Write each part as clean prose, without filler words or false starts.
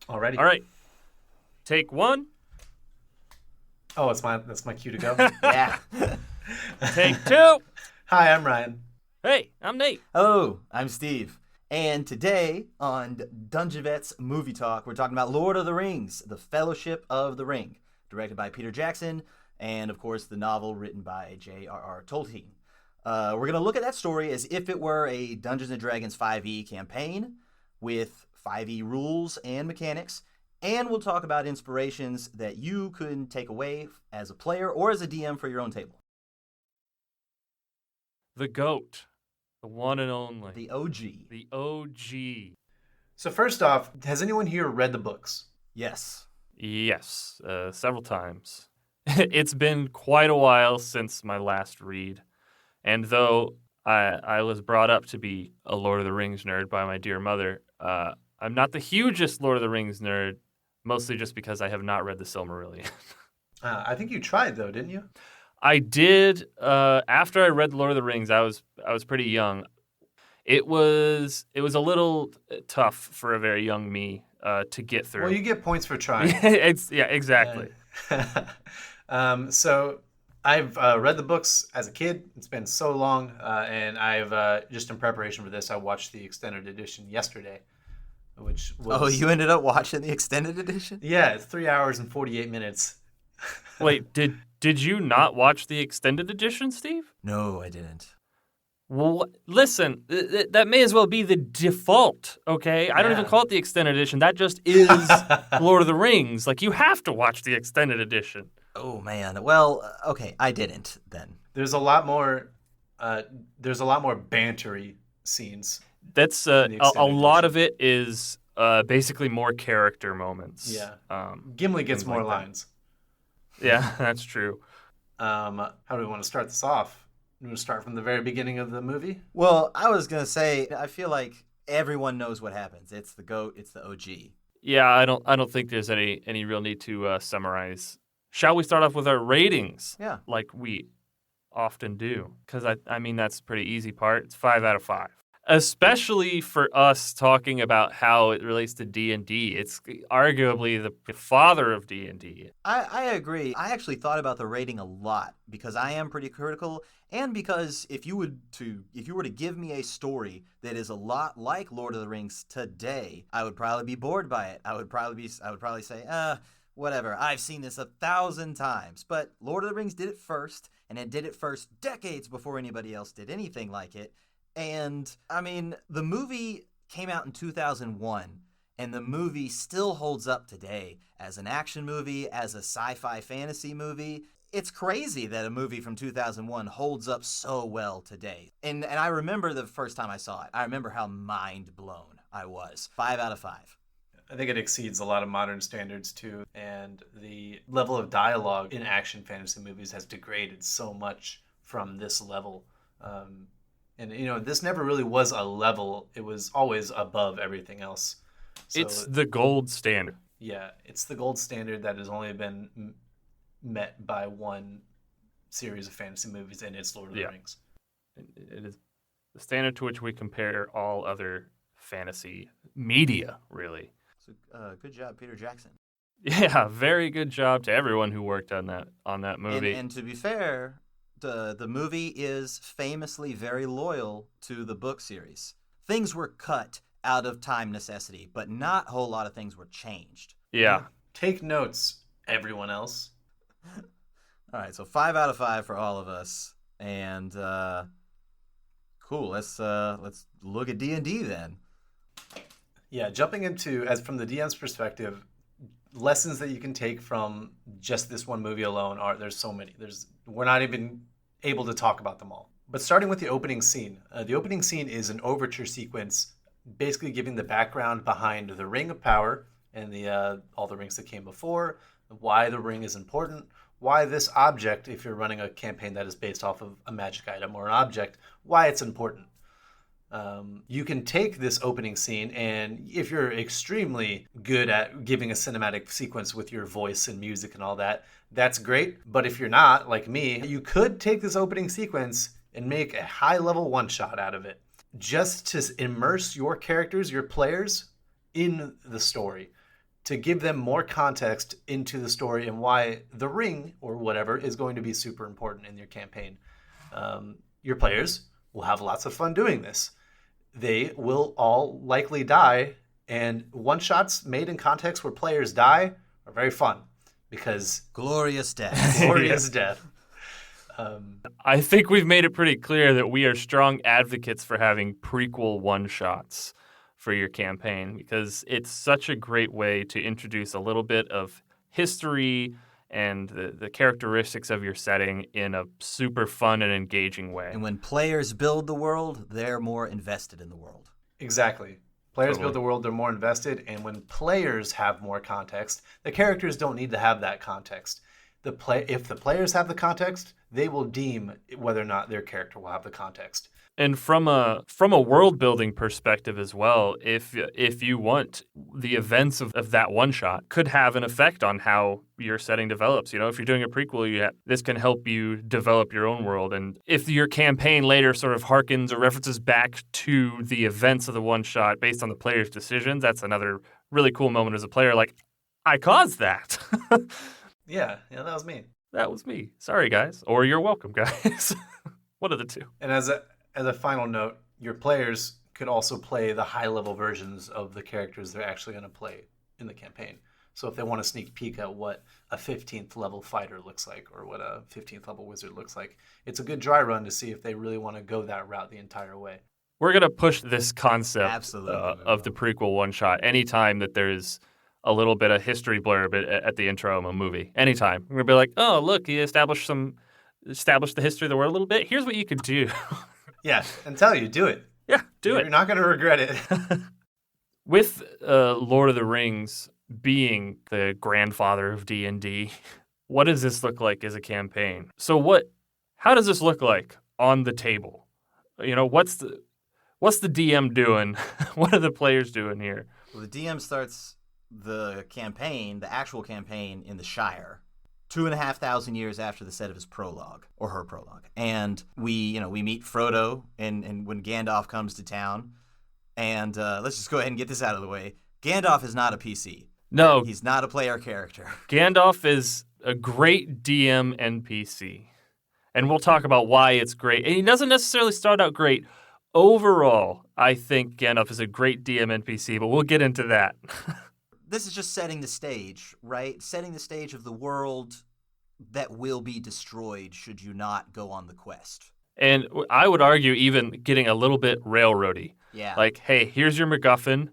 Already. All right. Take one. Oh, that's my cue to go. Yeah. Take two. Hi, I'm Ryan. Hey, I'm Nate. Hello, I'm Steve. And today on Dungeon Vets Movie Talk, we're talking about Lord of the Rings, The Fellowship of the Ring, directed by Peter Jackson, and of course the novel written by J.R.R. Tolkien. We're going to look at that story as if it were a Dungeons & Dragons 5e campaign with 5e rules and mechanics, and we'll talk about inspirations that you could take away as a player or as a DM for your own table. The GOAT. The one and only. The OG. The OG. So first off, has anyone here read the books? Yes. Yes, several times. It's been quite a while since my last read. And though I was brought up to be a Lord of the Rings nerd by my dear mother, I'm not the hugest Lord of the Rings nerd, mostly just because I have not read the Silmarillion. I think you tried, though, didn't you? I did. After I read The Lord of the Rings, I was pretty young. It was a little tough for a very young me to get through. Well, you get points for trying. Exactly. So I've read the books as a kid. It's been so long, and I've just in preparation for this, I watched the extended edition yesterday, which was... Oh, you ended up watching the extended edition? Yeah, it's 3 hours and 48 minutes. Wait, did you not watch the extended edition, Steve? No, I didn't. Well, listen, that may as well be the default, okay? I don't even call it the extended edition. That just is Lord of the Rings. Like, you have to watch the extended edition. Oh, man. Well, okay, I didn't then. There's a lot more bantery scenes. That's a lot of it is basically more character moments. Yeah. Gimli gets more lines. Yeah, that's true. How do we want to start this off? You want to start from the very beginning of the movie? Well, I was going to say, I feel like everyone knows what happens. It's the GOAT, it's the OG. Yeah, I don't think there's any real need to summarize. Shall we start off with our ratings? Yeah. Like we often do. Because, I mean, that's a pretty easy part. It's 5 out of 5. Especially for us talking about how it relates to D&D. It's arguably the father of D&D. I agree. I actually thought about the rating a lot because I am pretty critical, and because if you were to give me a story that is a lot like Lord of the Rings today, I would probably be bored by it. I would probably say, whatever. I've seen this 1,000 times. But Lord of the Rings did it first, and it did it first decades before anybody else did anything like it. And, I mean, the movie came out in 2001, and the movie still holds up today as an action movie, as a sci-fi fantasy movie. It's crazy that a movie from 2001 holds up so well today. And I remember the first time I saw it. I remember how mind blown I was. 5 out of 5. I think it exceeds a lot of modern standards, too. And the level of dialogue in action fantasy movies has degraded so much from this level. And, this never really was a level. It was always above everything else. So, it's the gold standard. Yeah, it's the gold standard that has only been met by one series of fantasy movies, and it's Lord of the Rings. It is the standard to which we compare all other fantasy media, really. So, good job, Peter Jackson. Yeah, very good job to everyone who worked on that movie. And to be fair... The movie is famously very loyal to the book series. Things were cut out of time necessity, but not a whole lot of things were changed. Yeah. Take notes, everyone else. All right, so 5 out of 5 for all of us. And cool, let's look at D&D then. Yeah, jumping into, as from the DM's perspective, lessons that you can take from just this one movie alone there's so many. We're not even able to talk about them all. But starting with the opening scene. The opening scene is an overture sequence basically giving the background behind the Ring of Power and all the rings that came before, why the ring is important, why this object, if you're running a campaign that is based off of a magic item or an object, why it's important. You can take this opening scene, and if you're extremely good at giving a cinematic sequence with your voice and music and all that, that's great. But if you're not, like me, you could take this opening sequence and make a high-level one-shot out of it, just to immerse your characters, your players, in the story. to give them more context into the story and why the ring or whatever is going to be super important in your campaign. Your players will have lots of fun doing this. They will all likely die, and one-shots made in contexts where players die are very fun because Glorious death. glorious death. I think we've made it pretty clear that we are strong advocates for having prequel one-shots for your campaign because it's such a great way to introduce a little bit of history and the characteristics of your setting in a super fun and engaging way. And when players build the world, they're more invested in the world. Exactly. Players Totally. build the world, they're more invested, and when players have more context, the characters don't need to have that context. If the players have the context, they will deem whether or not their character will have the context. And from a world building perspective as well, if you want, the events of that one shot could have an effect on how your setting develops. You know, if you're doing a prequel, this can help you develop your own world. And if your campaign later sort of harkens or references back to the events of the one shot based on the player's decisions, that's another really cool moment as a player. Like, I caused that. Yeah, that was me. That was me. Sorry, guys. Or you're welcome, guys. One of the two. And as a final note, your players could also play the high-level versions of the characters they're actually going to play in the campaign. So if they want to sneak peek at what a 15th level fighter looks like or what a 15th level wizard looks like, it's a good dry run to see if they really want to go that route the entire way. We're going to push this concept Absolutely. Of the prequel one-shot anytime that there's a little bit of history blurb at the intro of a movie. Anytime. We're going to be like, oh, look, you established the history of the world a little bit. Here's what you could do. Yeah, and tell you, do it. Yeah, do You're it. not going to regret it. With Lord of the Rings being the grandfather of D&D, what does this look like as a campaign? So how does this look like on the table? You know, what's the DM doing? What are the players doing here? Well, the DM starts the actual campaign in the Shire, 2,500 years after the set of his prologue, or her prologue. And we meet Frodo and when Gandalf comes to town. And let's just go ahead and get this out of the way. Gandalf is not a PC. No, He's not a player character. Gandalf is a great DM NPC. And we'll talk about why it's great. And he doesn't necessarily start out great. Overall, I think Gandalf is a great DM NPC, but we'll get into that. This is just setting the stage, right? Setting the stage of the world that will be destroyed should you not go on the quest. And I would argue even getting a little bit railroady. Yeah. Like, hey, here's your MacGuffin.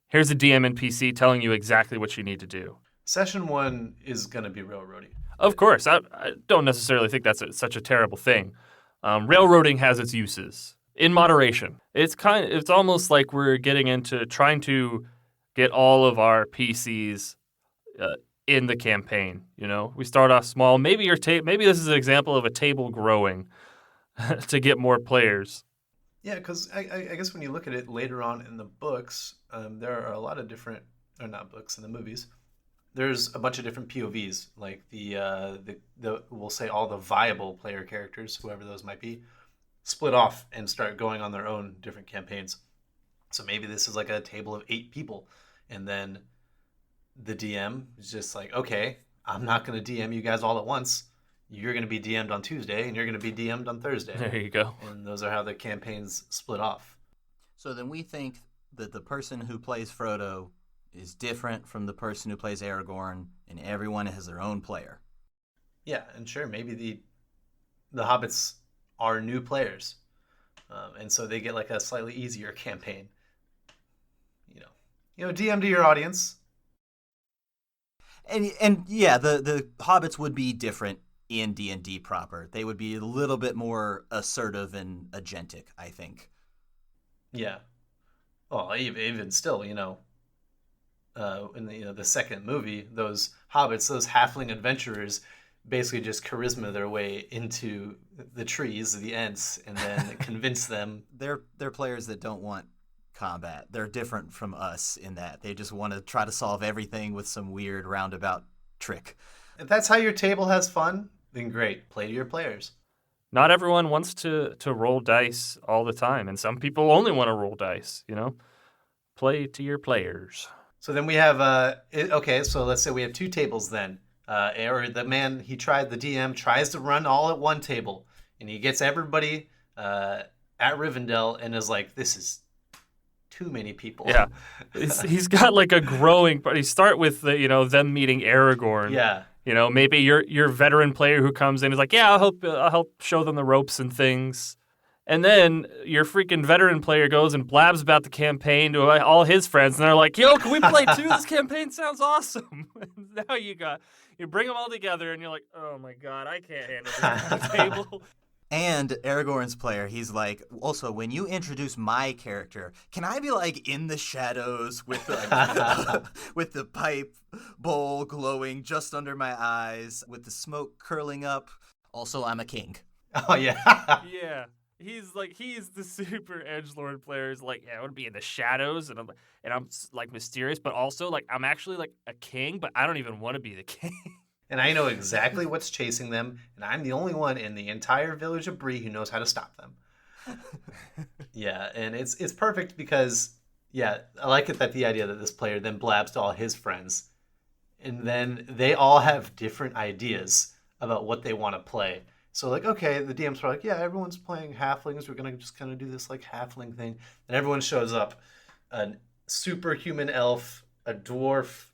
Here's a DM NPC telling you exactly what you need to do. Session 1 is going to be railroady. Of course. I don't necessarily think that's such a terrible thing. Railroading has its uses in moderation. It's almost like we're getting into trying to get all of our PCs in the campaign. You know, we start off small. Maybe maybe this is an example of a table growing to get more players. Yeah, because I guess when you look at it later on in the books, there are a lot of different, or not books, in the movies. There's a bunch of different POVs, like the we'll say all the viable player characters, whoever those might be, split off and start going on their own different campaigns. So maybe this is like a table of 8 people, and then the DM is just like, okay, I'm not going to DM you guys all at once. You're going to be DM'd on Tuesday, and you're going to be DM'd on Thursday. There you go. And those are how the campaigns split off. So then we think that the person who plays Frodo is different from the person who plays Aragorn, and everyone has their own player. Yeah, and sure, maybe the hobbits are new players, and so they get like a slightly easier campaign. DM to your audience. And yeah, the hobbits would be different in D&D proper. They would be a little bit more assertive and agentic, I think. Yeah. Well, even still, in the second movie, those hobbits, those halfling adventurers, basically just charisma their way into the trees, the Ents, and then convince them. They're players that don't want combat. They're different from us in that they just want to try to solve everything with some weird roundabout trick. If that's how your table has fun, then great. Play to your players. Not everyone wants to roll dice all the time, and some people only want to roll dice, Play to your players. So then we have okay. So let's say we have 2 tables then, or the DM tries to run all at one table, and he gets everybody at Rivendell and is like, this is too many people. Yeah, he's got like a growing. But you start with them meeting Aragorn. Yeah. Maybe your veteran player who comes in is like, yeah, I'll help show them the ropes and things. And then your freaking veteran player goes and blabs about the campaign to all his friends, and they're like, yo, can we play too? This campaign sounds awesome. And now you bring them all together, and you're like, oh my God, I can't handle this kind of table. And Aragorn's player, he's like, also, when you introduce my character, can I be like in the shadows with with the pipe bowl glowing just under my eyes, with the smoke curling up? Also, I'm a king. Oh, yeah. Yeah. He's the super edgelord player. He's like, yeah, I want to be in the shadows, and I'm like mysterious, but also like I'm actually like a king, but I don't even want to be the king. And I know exactly what's chasing them, and I'm the only one in the entire village of Bree who knows how to stop them. Yeah, and it's perfect because, yeah, I like it that the idea that this player then blabs to all his friends, and then they all have different ideas about what they want to play. So, like, okay, the DMs are like, yeah, everyone's playing halflings. We're going to just kind of do this, like, halfling thing. And everyone shows up. A superhuman elf, a dwarf,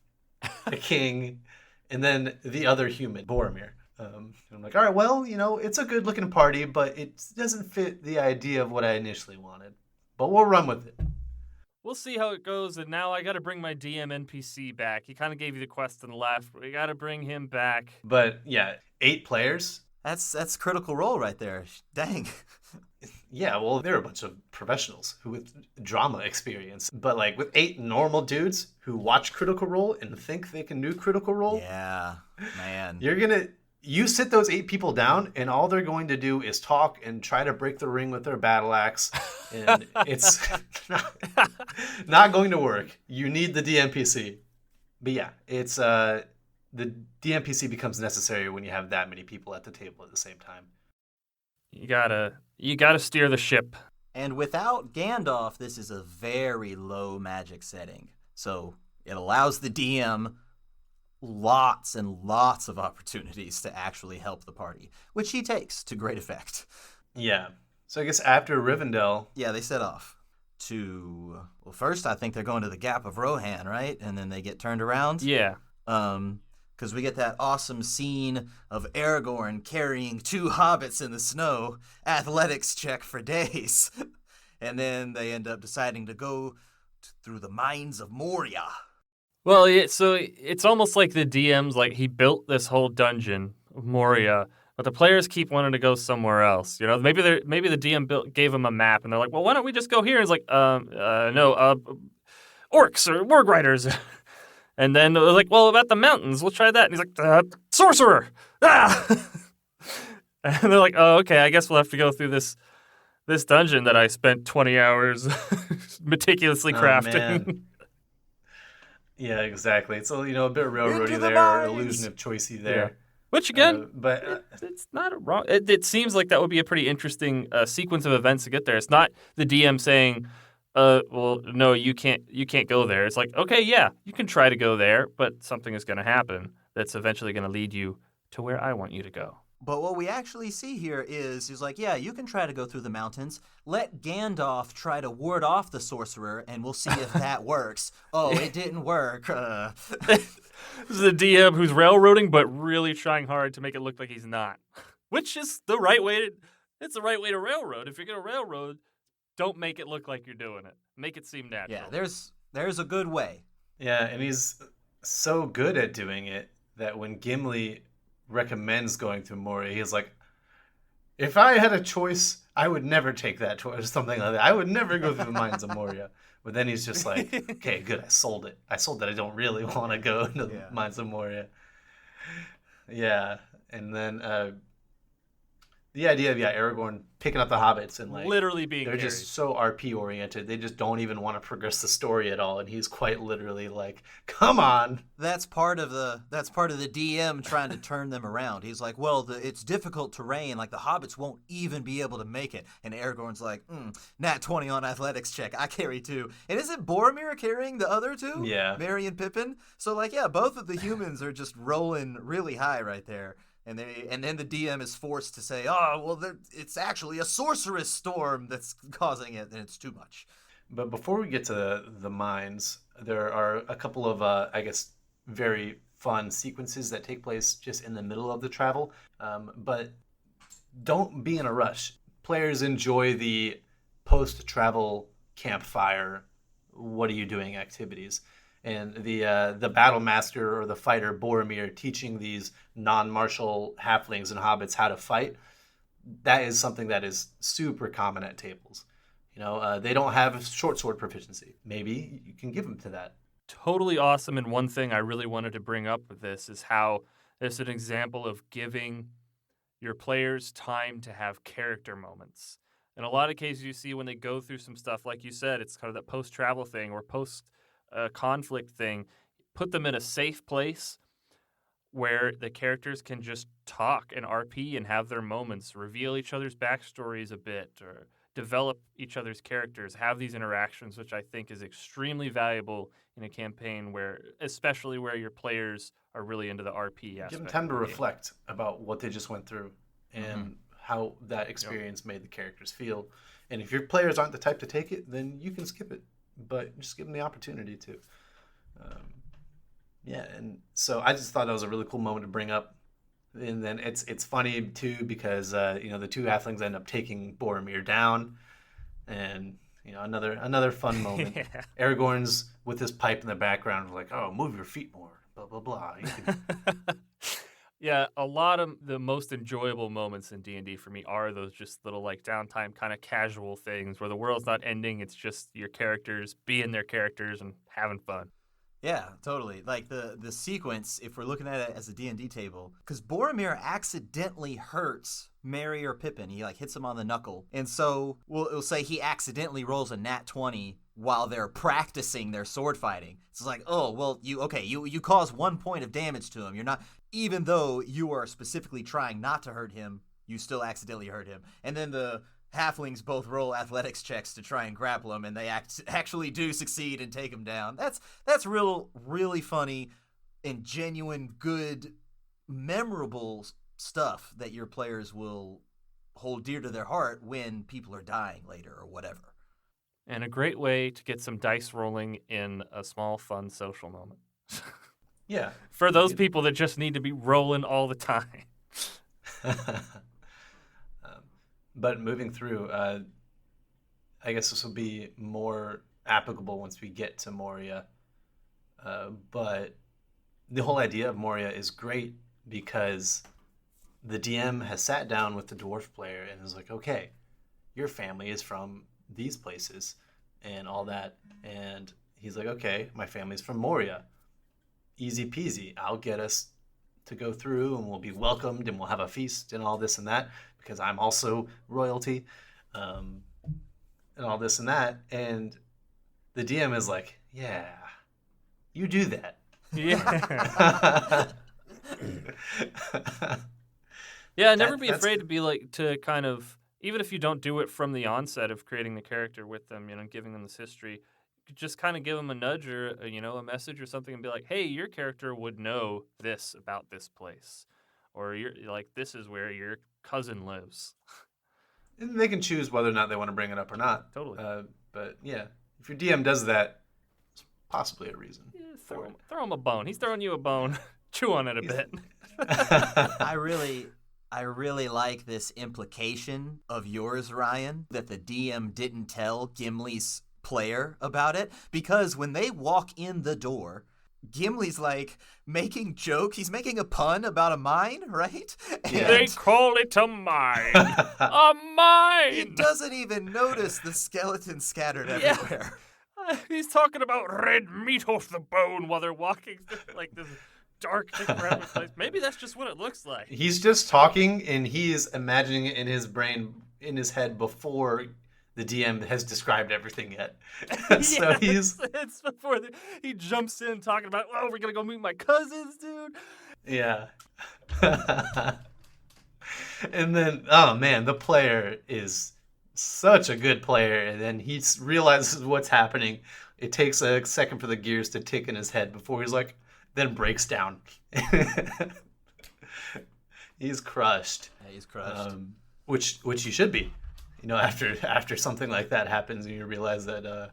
a king, and then the other human, Boromir. I'm like, all right, well, it's a good-looking party, but it doesn't fit the idea of what I initially wanted. But we'll run with it. We'll see how it goes, and now I got to bring my DM NPC back. He kind of gave you the quest and left. We got to bring him back. But, yeah, 8 players... That's Critical Role right there. Dang. Yeah, well, they're a bunch of professionals who with drama experience. But like with 8 normal dudes who watch Critical Role and think they can do Critical Role. Yeah, man. You sit those 8 people down, and all they're going to do is talk and try to break the ring with their battle axe. And it's not going to work. You need the DMPC. But yeah, it's the DMPC becomes necessary when you have that many people at the table at the same time. You gotta steer the ship. And without Gandalf, this is a very low magic setting. So it allows the DM lots and lots of opportunities to actually help the party, which he takes to great effect. Yeah. So I guess after Rivendell... Yeah, they set off to... Well, first I think they're going to the Gap of Rohan, right? And then they get turned around. Yeah. Because we get that awesome scene of Aragorn carrying 2 hobbits in the snow, athletics check for days. And then they end up deciding to go through the mines of Moria. Well, so it's almost like the DM's like he built this whole dungeon, Moria, but the players keep wanting to go somewhere else. Maybe the DM gave them a map, and they're like, well, why don't we just go here? And it's like, no, orcs or warg riders. And then they're like, well, about the mountains, we'll try that. And he's like, sorcerer! Ah! And they're like, oh, okay, I guess we'll have to go through this dungeon that I spent 20 hours meticulously crafting. Man. Yeah, exactly. It's a bit railroady there, mines! illusion of choicey there. Yeah. Which, again, but it's not wrong. It seems like that would be a pretty interesting sequence of events to get there. It's not the DM saying... well, no, you can't go there. It's like, okay, yeah, you can try to go there, but something is going to happen that's eventually going to lead you to where I want you to go. But what we actually see here is he's like, yeah, you can try to go through the mountains. Let Gandalf try to ward off the sorcerer, and we'll see if that works. Oh, it didn't work. This is a DM who's railroading, but really trying hard to make it look like he's not, which is the right way to railroad. If you're going to railroad, don't make it look like you're doing it. Make it seem natural. Yeah, there's a good way. yeah, and he's so good at doing it that when Gimli recommends going through Moria, he's like, if I had a choice, I would never take that choice, or something like that. I would never go through the mines of Moria. But then he's just like, okay, good, I sold it. I sold that I don't really want to go into the mines of Moria. Yeah, and then the idea of Aragorn picking up the hobbits and like Literally being they're carried. just so RP oriented. They just don't even want to progress the story at all. And he's quite literally like, "Come on." That's part of the DM trying to turn them around. He's like, well, it's difficult terrain. Like the hobbits won't even be able to make it. And Aragorn's like, nat 20 on athletics check. I carry 2. And isn't Boromir carrying the other 2? Yeah. Merry and Pippin. So like, yeah, both of the humans are just rolling really high right there. And then the DM is forced to say, oh, well, it's actually a sorceress storm that's causing it, and it's too much. But before we get to the mines, there are a couple of, I guess, very fun sequences that take place just in the middle of the travel. But don't be in a rush. Players enjoy the post-travel campfire, what are you doing activities. And the battle master or the fighter Boromir teaching these non-martial halflings and hobbits how to fight, that is something that is super common at tables. They don't have short sword proficiency. Maybe you can give them to that. Totally awesome. And one thing I really wanted to bring up with this is how it's an example of giving your players time to have character moments. In a lot of cases, you see when they go through some stuff, like you said, it's kind of that post-travel thing or post-conflict thing. Put them in a safe place where the characters can just talk and RP and have their moments, reveal each other's backstories a bit, or develop each other's characters, have these interactions, which I think is extremely valuable in a campaign especially where your players are really into the RP aspect. Give them time to reflect about what they just went through and how that experience made the characters feel. And if your players aren't the type to take it, then you can skip it, but just give them the opportunity to. And so I just thought that was a really cool moment to bring up. And then it's funny too because the 2 halflings end up taking Boromir down, and another fun moment. Yeah. Aragorn's with his pipe in the background, like, "Oh, move your feet more," blah blah blah. Yeah, a lot of the most enjoyable moments in D&D for me are those just little like downtime kind of casual things where the world's not ending. It's just your characters being their characters and having fun. Yeah, totally. Like the sequence, if we're looking at it as a D&D table, because Boromir accidentally hurts Merry or Pippin. He like hits him on the knuckle. And so it'll say he accidentally rolls a nat 20 while they're practicing their sword fighting. It's like, oh, well, you cause 1 point of damage to him. You're not, even though you are specifically trying not to hurt him, you still accidentally hurt him. And then the halflings both roll athletics checks to try and grapple him, and they actually do succeed and take him down. That's really funny and genuine, good, memorable stuff that your players will hold dear to their heart when people are dying later or whatever. And a great way to get some dice rolling in a small, fun social moment. Yeah. For those people that just need to be rolling all the time. But moving through, I guess this will be more applicable once we get to Moria. But the whole idea of Moria is great because the DM has sat down with the dwarf player and is like, okay, your family is from these places and all that. And he's like, okay, my family's from Moria. Easy peasy. I'll get us to go through and we'll be welcomed and we'll have a feast and all this and that because I'm also royalty and all this and that. And the DM is like, yeah, you do that. Yeah. Yeah, never be afraid to be like, to kind of, even if you don't do it from the onset of creating the character with them, giving them this history, just kind of give them a nudge or, a message or something and be like, hey, your character would know this about this place. Or you're like, this is where your cousin lives. And they can choose whether or not they want to bring it up or not. Totally. But yeah, if your DM does that, it's possibly a reason. Yeah, throw him a bone. He's throwing you a bone. Chew on it a bit. I really like this implication of yours, Ryan, that the DM didn't tell Gimli's player about it, because when they walk in the door, Gimli's like making joke. He's making a pun about a mine, right? Yeah. They call it a mine. A mine. He doesn't even notice the skeleton scattered everywhere. He's talking about red meat off the bone while they're walking through like this dark, decrepit place. Maybe that's just what it looks like. He's just talking, and he is imagining it in his brain, in his head, before the DM has described everything yet. So he's... It's before he jumps in talking about, oh, we're going to go meet my cousins, dude. Yeah. And then, oh man, the player is such a good player, and then he realizes what's happening. It takes a second for the gears to tick in his head before he's like, then breaks down. He's crushed. Yeah, he's crushed. Which you should be, after something like that happens, and you realize that.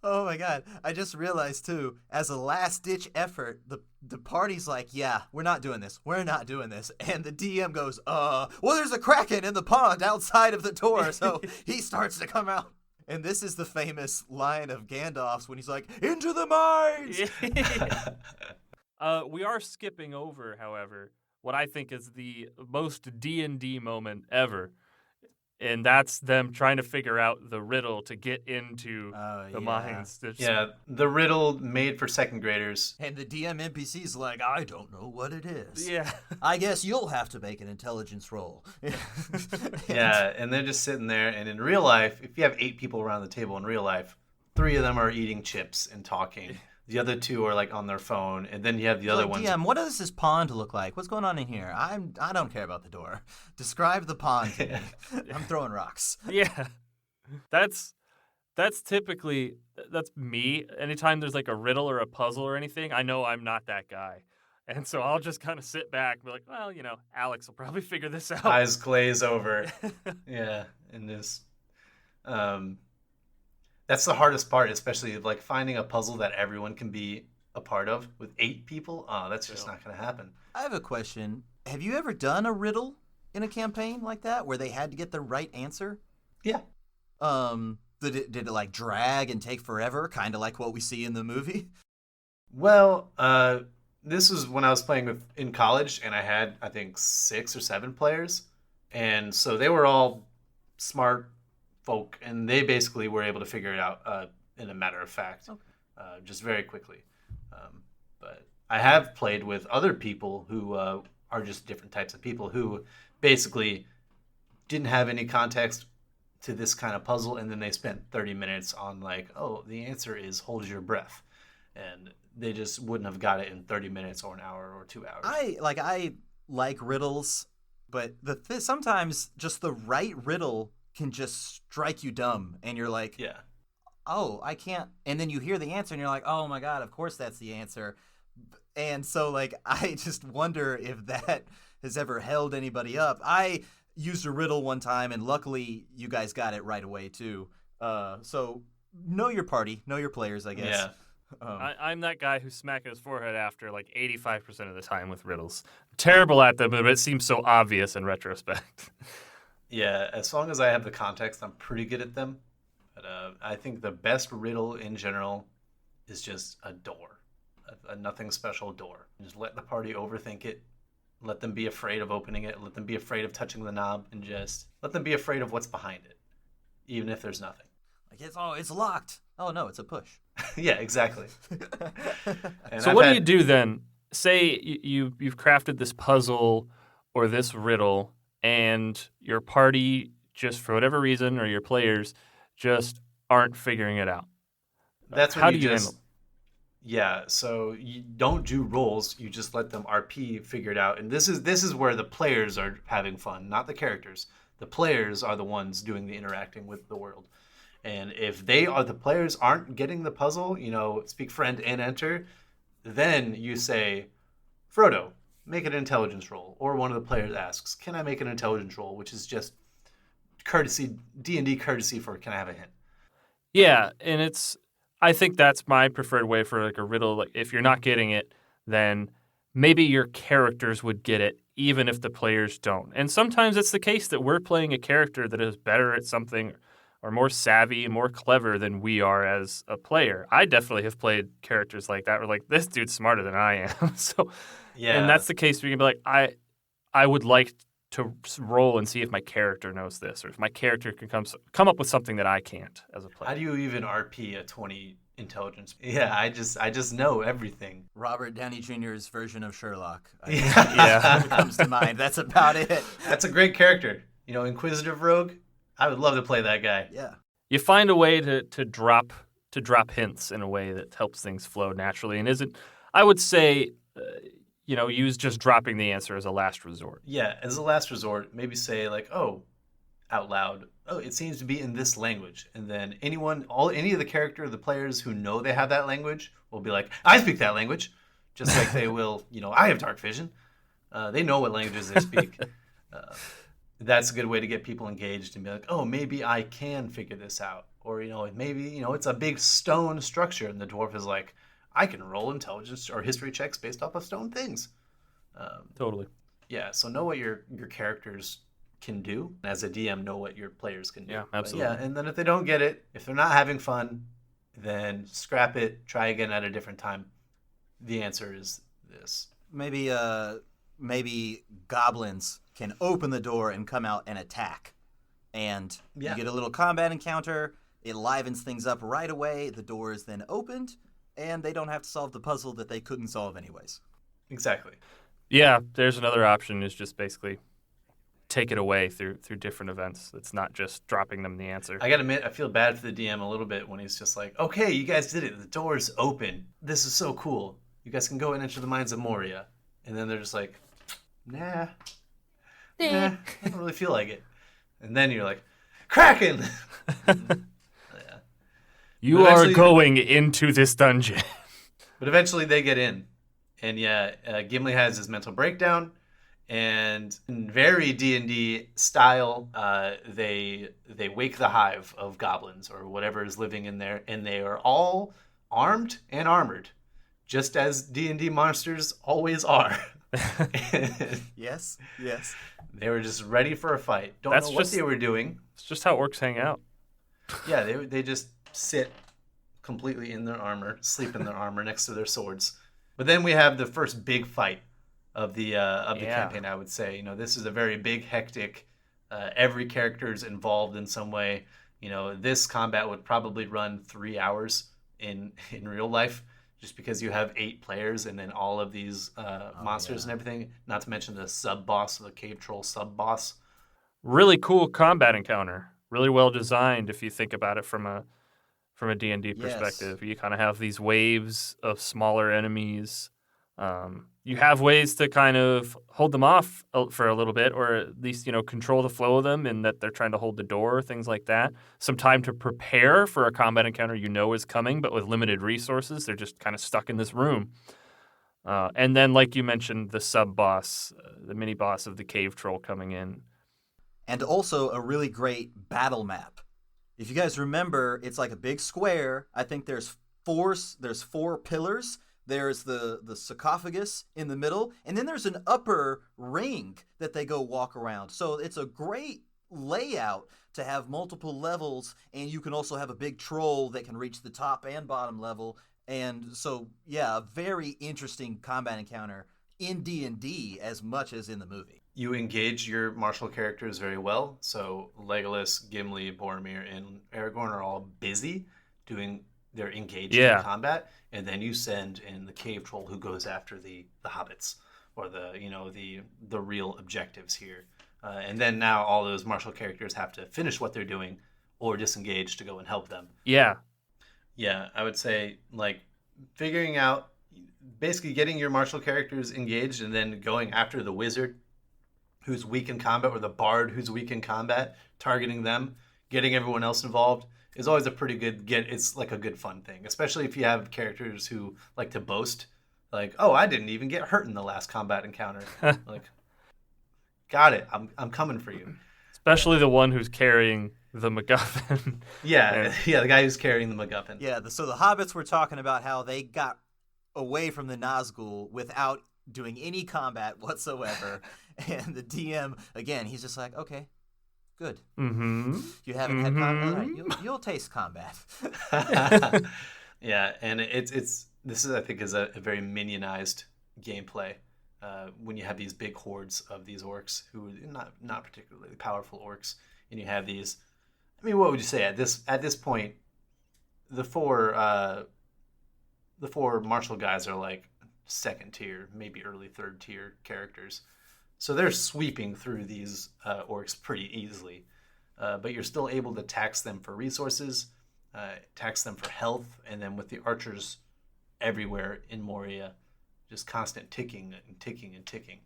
Oh my God! I just realized too, as a last-ditch effort, the party's like, "Yeah, we're not doing this. We're not doing this." And the DM goes, well, there's a kraken in the pond outside of the door, so he starts to come out. And this is the famous line of Gandalf's when he's like, "Into the mines!" We are skipping over, however, what I think is the most D&D moment ever. And that's them trying to figure out the riddle to get into the mines. Yeah, the riddle made for second graders. And the DM NPC's like, I don't know what it is. Yeah. I guess you'll have to make an intelligence roll. Yeah, and they're just sitting there. And in real life, if you have 8 people around the table in real life, 3 of them are eating chips and talking. The other 2 are like on their phone, and then you have the other ones. DM, what does this pond look like? What's going on in here? I don't care about the door. Describe the pond to me. I'm throwing rocks. Yeah, that's typically that's me. Anytime there's like a riddle or a puzzle or anything, I know I'm not that guy, and so I'll just kind of sit back and be like, well, Alex will probably figure this out. Eyes glaze over. Yeah, and just. That's the hardest part, especially like finding a puzzle that everyone can be a part of with 8 people. Oh, that's just not going to happen. I have a question. Have you ever done a riddle in a campaign like that where they had to get the right answer? Yeah. Did it like drag and take forever, kind of like what we see in the movie? Well, this was when I was playing in college, and I had, I think, 6 or 7 players. And so they were all smart folk, and they basically were able to figure it out in a matter of fact, just very quickly. But I have played with other people who are just different types of people who basically didn't have any context to this kind of puzzle, and then they spent 30 minutes on like, oh, the answer is hold your breath, and they just wouldn't have got it in 30 minutes or an hour or 2 hours. I like riddles, but sometimes just the right riddle can just strike you dumb, and you're like, yeah, oh, I can't. And then you hear the answer, and you're like, oh my God, of course that's the answer. And so like, I just wonder if that has ever held anybody up. I used a riddle one time, and luckily you guys got it right away too. So know your party, know your players, I guess. Yeah. I'm that guy who's smacking his forehead after like 85% of the time with riddles. Terrible at them, but it seems so obvious in retrospect. Yeah, as long as I have the context, I'm pretty good at them. But I think the best riddle in general is just a door, a nothing special door. Just let the party overthink it. Let them be afraid of opening it. Let them be afraid of touching the knob, and just let them be afraid of what's behind it, even if there's nothing. Like, it's locked. Oh no, it's a push. Yeah, exactly. So what do you do then? Say you've crafted this puzzle or this riddle, and your party, just for whatever reason, or your players just aren't figuring it out. That's when How you do you just, handle? Yeah, so you don't do rolls. You just let them RP figure it out. And this is where the players are having fun, not the characters. The players are the ones doing the interacting with the world. And if the players aren't getting the puzzle, speak friend and enter, then you say, Frodo, make an intelligence roll. Or one of the players asks, can I make an intelligence roll? Which is just courtesy, D&D courtesy for, can I have a hint? Yeah, and I think that's my preferred way for like a riddle. Like if you're not getting it, then maybe your characters would get it, even if the players don't. And sometimes it's the case that we're playing a character that is better at something or more savvy and more clever than we are as a player. I definitely have played characters like that where like, this dude's smarter than I am. So, yeah. And that's the case where you can be like, I would like to roll and see if my character knows this, or if my character can come up with something that I can't as a player. How do you even RP a 20 intelligence. Yeah, I just know everything. Robert Downey Jr.'s version of Sherlock. Yeah. Comes to mind. That's about it. That's a great character. Inquisitive rogue. I would love to play that guy. Yeah. You find a way to drop hints in a way that helps things flow naturally and isn't, I would say, use just dropping the answer as a last resort. Yeah, as a last resort, maybe say like, oh, out loud, oh, it seems to be in this language. And then any of the players who know they have that language will be like, I speak that language. Just like they will, I have dark vision. They know what languages they speak. That's a good way to get people engaged and be like, oh, maybe I can figure this out. Or, maybe, it's a big stone structure. And the dwarf is like, I can roll intelligence or history checks based off of stone things. Totally. Yeah, so know what your characters can do. As a DM, know what your players can do. Yeah, absolutely. And then if they don't get it, if they're not having fun, then scrap it, try again at a different time. The answer is this. Maybe goblins can open the door and come out and attack. And you get a little combat encounter. It livens things up right away. The door is then opened, and they don't have to solve the puzzle that they couldn't solve anyways. Exactly. Yeah, there's another option is just basically take it away through different events. It's not just dropping them the answer. I gotta admit, I feel bad for the DM a little bit when he's just like, okay, you guys did it. The door's open. This is so cool. You guys can go and enter the mines of Moria. And then they're just like, nah, I don't really feel like it. And then you're like, Kraken! You are going into this dungeon. But eventually they get in. And Gimli has his mental breakdown. And in very D&D style, they wake the hive of goblins or whatever is living in there. And they are all armed and armored, just as D&D monsters always are. Yes. They were just ready for a fight. Don't know what they were doing. It's just how orcs hang out. Yeah, they just sit completely in their armor, sleep in their armor next to their swords. But then we have the first big fight of the campaign. I would say, this is a very big, hectic. Every character is involved in some way. This combat would probably run 3 hours in real life, just because you have 8 players and then all of these monsters and everything. Not to mention the sub boss, the cave troll sub boss. Really cool combat encounter. Really well designed if you think about it from a D&D perspective. You kind of have these waves of smaller enemies. You have ways to kind of hold them off for a little bit, or at least, control the flow of them in that they're trying to hold the door, things like that. Some time to prepare for a combat encounter is coming, but with limited resources. They're just kind of stuck in this room. And then, like you mentioned, the sub-boss, the mini-boss of the cave troll coming in. And also a really great battle map. If you guys remember, it's like a big square. I think there's 4 pillars. There's the sarcophagus in the middle, and then there's an upper ring that they go walk around. So it's a great layout to have multiple levels, and you can also have a big troll that can reach the top and bottom level. And so, a very interesting combat encounter in D&D as much as in the movie. You engage your martial characters very well. So Legolas, Gimli, Boromir, and Aragorn are all busy doing their engaged in combat, and then you send in the cave troll who goes after the hobbits or the real objectives here. And then now all those martial characters have to finish what they're doing or disengage to go and help them. Yeah, I would say figuring out, basically getting your martial characters engaged and then going after the wizard who's weak in combat or the bard who's weak in combat, targeting them, getting everyone else involved is always a pretty good it's like a good fun thing, especially if you have characters who like to boast, like, oh, I didn't even get hurt in the last combat encounter. Like, got it, I'm coming for you. Especially the one who's carrying the MacGuffin. The guy who's carrying the MacGuffin. So the hobbits were talking about how they got away from the Nazgul without doing any combat whatsoever. And the DM, again, he's just like, okay, good. Mm-hmm. You haven't had combat. All right, you'll taste combat. And this is, I think, is a very minionized gameplay. When you have these big hordes of these orcs who are not particularly powerful orcs, and you have these. I mean, what would you say at this point? the four martial guys are like second tier, maybe early third tier characters. So they're sweeping through these orcs pretty easily. But you're still able to tax them for resources, tax them for health, and then with the archers everywhere in Moria, just constant ticking and ticking and ticking.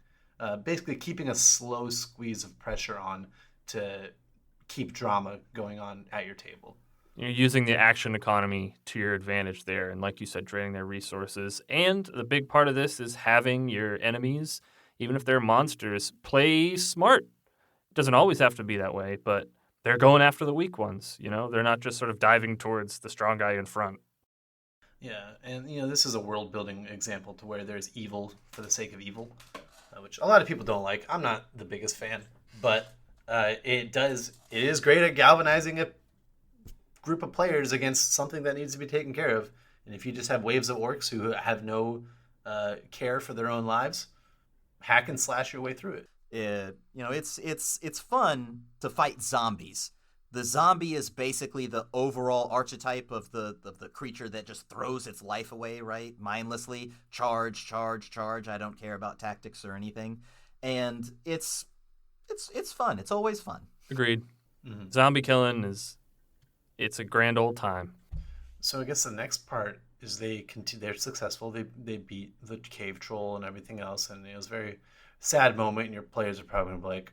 Basically keeping a slow squeeze of pressure on to keep drama going on at your table. You're using the action economy to your advantage there, and like you said, draining their resources. And the big part of this is having your enemies, even if they're monsters, play smart. It doesn't always have to be that way, but they're going after the weak ones, you know? They're not just sort of diving towards the strong guy in front. Yeah, and this is a world building example to where there's evil for the sake of evil, which a lot of people don't like. I'm not the biggest fan, but it is great at galvanizing a group of players against something that needs to be taken care of. And if you just have waves of orcs who have no care for their own lives, hack and slash your way through it. It's fun to fight zombies. The zombie is basically the overall archetype of the creature that just throws its life away, right? Mindlessly. Charge, charge, charge. I don't care about tactics or anything. And it's fun. It's always fun. Agreed. Mm-hmm. Zombie killing it's a grand old time. So I guess the next part is they're successful. They beat the cave troll and everything else, and it was a very sad moment, and your players are probably gonna be like,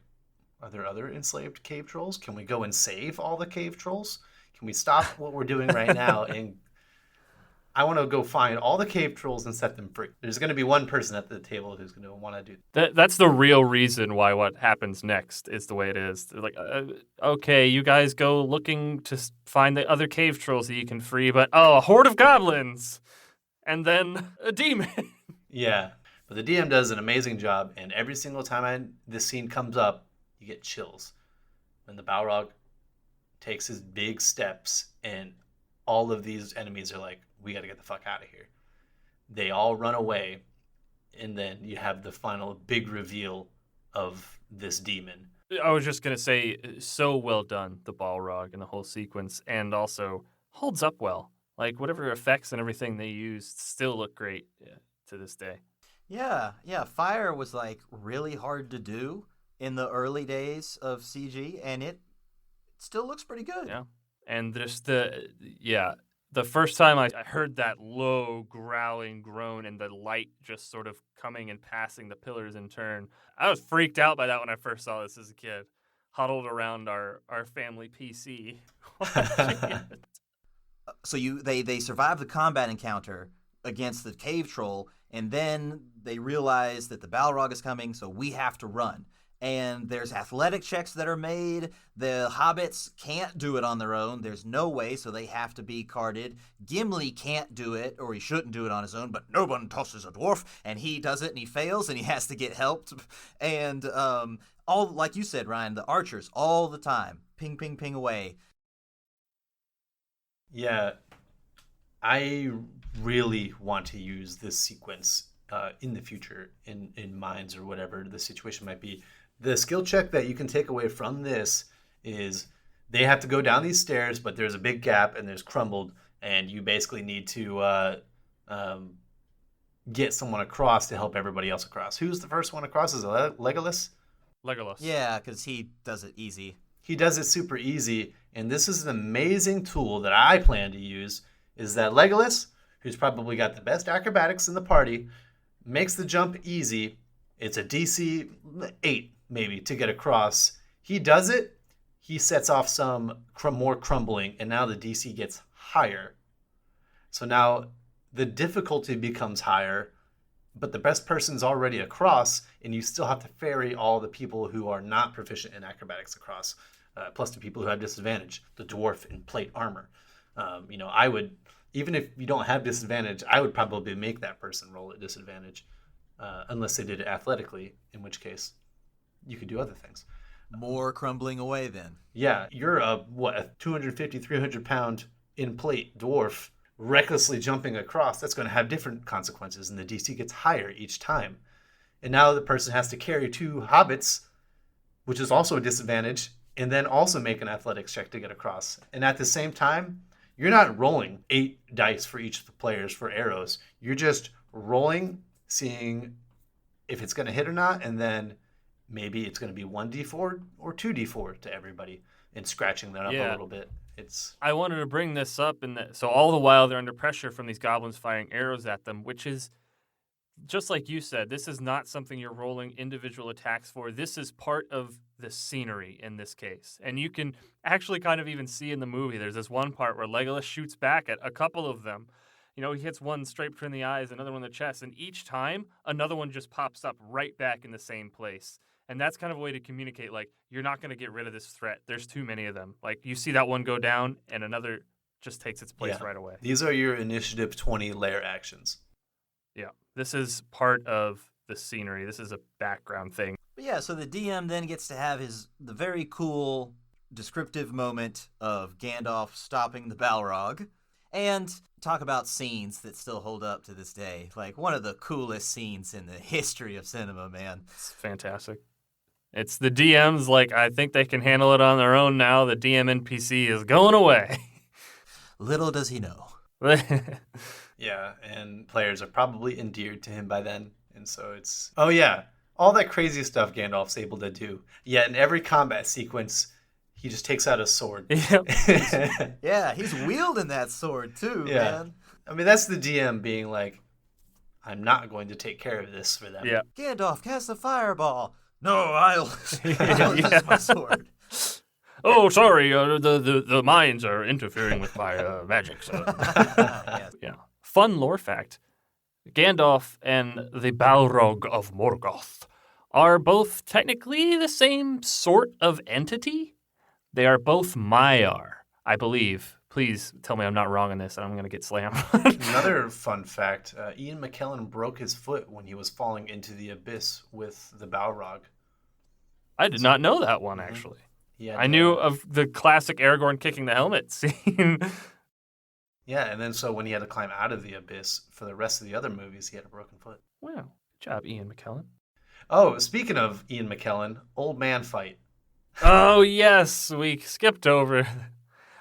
are there other enslaved cave trolls? Can we go and save all the cave trolls? Can we stop what we're doing right now? And I want to go find all the cave trolls and set them free. There's going to be one person at the table who's going to want to do that. That's the real reason why what happens next is the way it is. They're like, okay, you guys go looking to find the other cave trolls that you can free, but a horde of goblins, and then a demon. Yeah, but the DM does an amazing job, and every single time this scene comes up, you get chills. When the Balrog takes his big steps, and all of these enemies are like, we got to get the fuck out of here. They all run away, and then you have the final big reveal of this demon. I was just going to say, so well done, the Balrog and the whole sequence, and also holds up well. Like, whatever effects and everything they used still look great to this day. Yeah, fire was, like, really hard to do in the early days of CG, and it still looks pretty good. Yeah, and there's the first time I heard that low growling groan and the light just sort of coming and passing the pillars in turn, I was freaked out by that when I first saw this as a kid, huddled around our family PC. So they survive the combat encounter against the cave troll, and then they realize that the Balrog is coming, so we have to run. And there's athletic checks that are made. The hobbits can't do it on their own. There's no way, so they have to be carted. Gimli can't do it, or he shouldn't do it on his own, but no one tosses a dwarf, and he does it, and he fails, and he has to get helped. And all, like you said, Ryan, the archers, all the time. Ping, ping, ping away. Yeah, I really want to use this sequence in the future, in mines or whatever the situation might be. The skill check that you can take away from this is they have to go down these stairs, but there's a big gap and there's crumbled, and you basically need to get someone across to help everybody else across. Who's the first one across? Is it Legolas? Legolas. Yeah, because he does it easy. He does it super easy, and this is an amazing tool that I plan to use, is that Legolas, who's probably got the best acrobatics in the party, makes the jump easy. It's a DC 8, maybe, to get across. He does it. He sets off some more crumbling, and now the DC gets higher. So now the difficulty becomes higher, but the best person's already across, and you still have to ferry all the people who are not proficient in acrobatics across, plus the people who have disadvantage, the dwarf in plate armor. I would, even if you don't have disadvantage, I would probably make that person roll at disadvantage, unless they did it athletically, in which case you could do other things. More crumbling away then. Yeah, you're a 250, 300 pound in plate dwarf recklessly jumping across. That's going to have different consequences, and the DC gets higher each time. And now the person has to carry 2 hobbits, which is also a disadvantage, and then also make an athletics check to get across. And at the same time, you're not rolling 8 dice for each of the players for arrows. You're just rolling, seeing if it's going to hit or not, and then maybe it's going to be 1d4 or 2d4 to everybody, and scratching that up a little bit. I wanted to bring this up, so all the while they're under pressure from these goblins firing arrows at them, which is, just like you said, this is not something you're rolling individual attacks for. This is part of the scenery in this case. And you can actually kind of even see in the movie, there's this one part where Legolas shoots back at a couple of them. You know, he hits one straight between the eyes, another one in the chest, and each time, another one just pops up right back in the same place. And that's kind of a way to communicate, like, you're not going to get rid of this threat. There's too many of them. Like, you see that one go down, and another just takes its place right away. These are your initiative 20 layer actions. Yeah, this is part of the scenery. This is a background thing. But yeah, so the DM then gets to have the very cool descriptive moment of Gandalf stopping the Balrog, and talk about scenes that still hold up to this day. Like, one of the coolest scenes in the history of cinema, man. It's fantastic. It's the DM's like, I think they can handle it on their own now. The DM NPC is going away. Little does he know. Yeah, and players are probably endeared to him by then. And so it's, oh yeah, all that crazy stuff Gandalf's able to do. Yet in every combat sequence, he just takes out a sword. Yep. Yeah, he's wielding that sword too, man. I mean, that's the DM being like, I'm not going to take care of this for them. Yeah. Gandalf, cast a fireball. No, I'll use my sword. Oh, sorry, the mines are interfering with my magic. So. Yeah. Fun lore fact. Gandalf and the Balrog of Morgoth are both technically the same sort of entity. They are both Maiar, I believe. Please tell me I'm not wrong on this, and I'm going to get slammed. Another fun fact, Ian McKellen broke his foot when he was falling into the abyss with the Balrog. I did not know that one, actually. Yeah, I knew of the classic Aragorn kicking the helmet scene. Yeah, and then so when he had to climb out of the abyss for the rest of the other movies, he had a broken foot. Wow. Good job, Ian McKellen. Oh, speaking of Ian McKellen, old man fight. Oh, yes, we skipped over.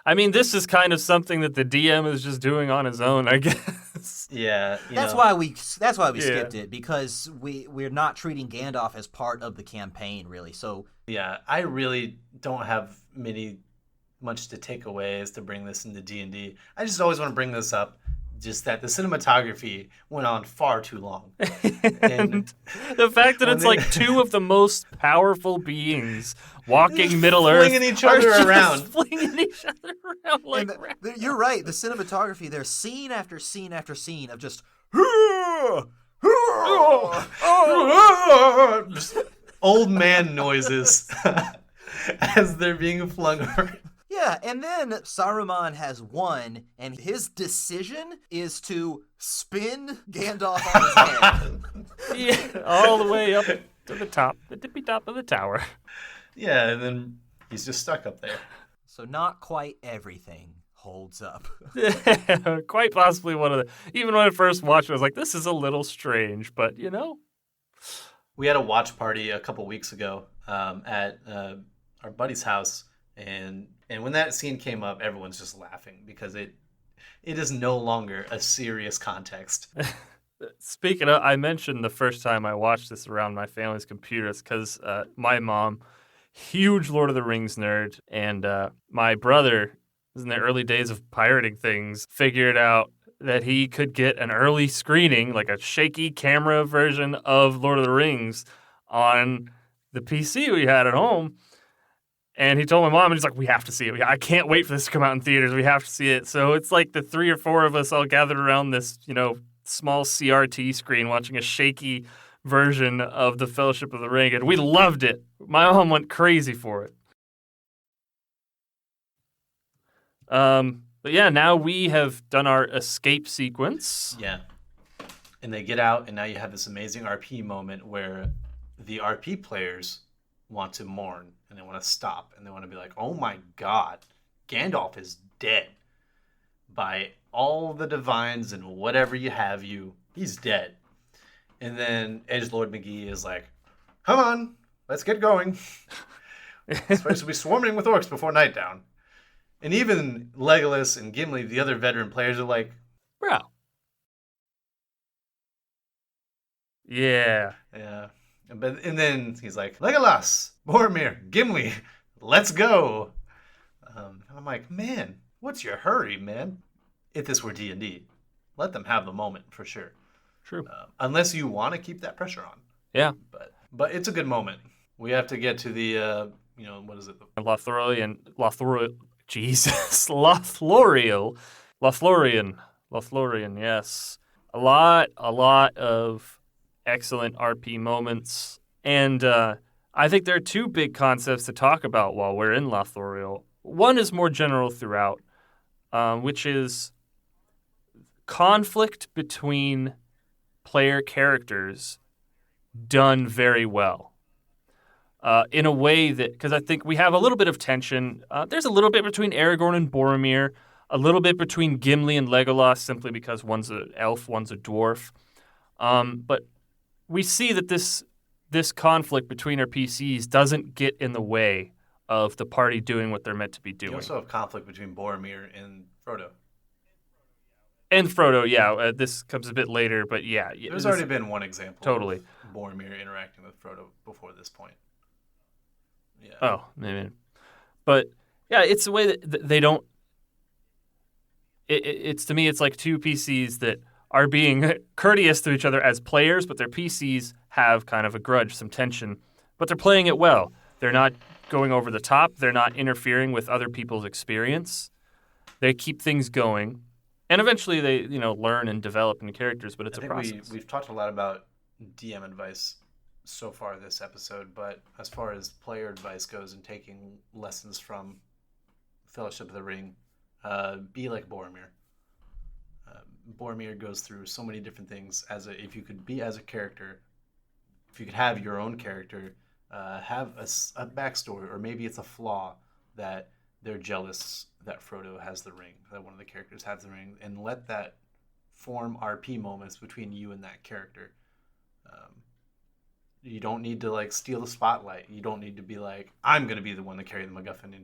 I mean, this is kind of something that the DM is just doing on his own, I guess. Yeah, that's why we skipped it, because we're not treating Gandalf as part of the campaign, really. So yeah, I really don't have much to take away as to bring this into D&D. I just always want to bring this up, just that the cinematography went on far too long. And the fact that it's like two of the most powerful beings walking Middle-earth flinging each other around. Flinging each other around like you're right. The cinematography, there's scene after scene after scene of just just old man noises as they're being flung around. Yeah, and then Saruman has won, and his decision is to spin Gandalf on his head. Yeah, all the way up to the top, the tippy top of the tower. Yeah, and then he's just stuck up there. So not quite everything holds up. Quite possibly one of the... Even when I first watched it, I was like, this is a little strange, but, you know. We had a watch party a couple weeks ago at our buddy's house, and when that scene came up, everyone's just laughing because it is no longer a serious context. Speaking of, I mentioned the first time I watched this around my family's computers because my mom, huge Lord of the Rings nerd, and my brother, in the early days of pirating things, figured out that he could get an early screening, like a shaky camera version of Lord of the Rings on the PC we had at home. And he told my mom, and he's like, we have to see it. I can't wait for this to come out in theaters. We have to see it. So it's like the 3 or 4 of us all gathered around this, small CRT screen watching a shaky version of The Fellowship of the Ring. And we loved it. My mom went crazy for it. But yeah, now we have done our escape sequence. Yeah. And they get out, and now you have this amazing RP moment where the RP players want to mourn, and they want to stop, and they want to be like, oh my god, Gandalf is dead. By all the divines and whatever he's dead. And then Edgelord McGee is like, come on, let's get going. It's supposed to be swarming with orcs before night down. And even Legolas and Gimli, the other veteran players, are like, Bro. Yeah. yeah. And then he's like, Legolas, Boromir, Gimli, let's go. And I'm like, man, what's your hurry, man? If this were D&D, let them have the moment for sure. True. Unless you want to keep that pressure on. Yeah. But it's a good moment. We have to get to the, what is it? Lothlorien, yes. A lot of excellent RP moments. And I think there are two big concepts to talk about while we're in Lothlorien. One is more general throughout, which is conflict between player characters done very well. In a way that, because I think we have a little bit of tension. There's a little bit between Aragorn and Boromir, a little bit between Gimli and Legolas, simply because one's an elf, one's a dwarf. But we see that this conflict between our PCs doesn't get in the way of the party doing what they're meant to be doing. You also have conflict between Boromir and Frodo. And Frodo, yeah. This comes a bit later, but yeah. There's already been one example totally of Boromir interacting with Frodo before this point. Yeah. Oh, maybe. But yeah, it's the way that they don't. It's to me, it's like two PCs that are being courteous to each other as players, but their PCs have kind of a grudge, some tension, but they're playing it well. They're not going over the top. They're not interfering with other people's experience. They keep things going, and eventually they, learn and develop into characters. But it's a process. We've talked a lot about DM advice so far this episode, but as far as player advice goes and taking lessons from Fellowship of the Ring, be like Boromir. Boromir goes through so many different things. If you could be as a character, if you could have your own character, have a backstory, or maybe it's a flaw that they're jealous that Frodo has the ring, that one of the characters has the ring, and let that form RP moments between you and that character. You don't need to steal the spotlight. You don't need to be like, I'm going to be the one to carry the MacGuffin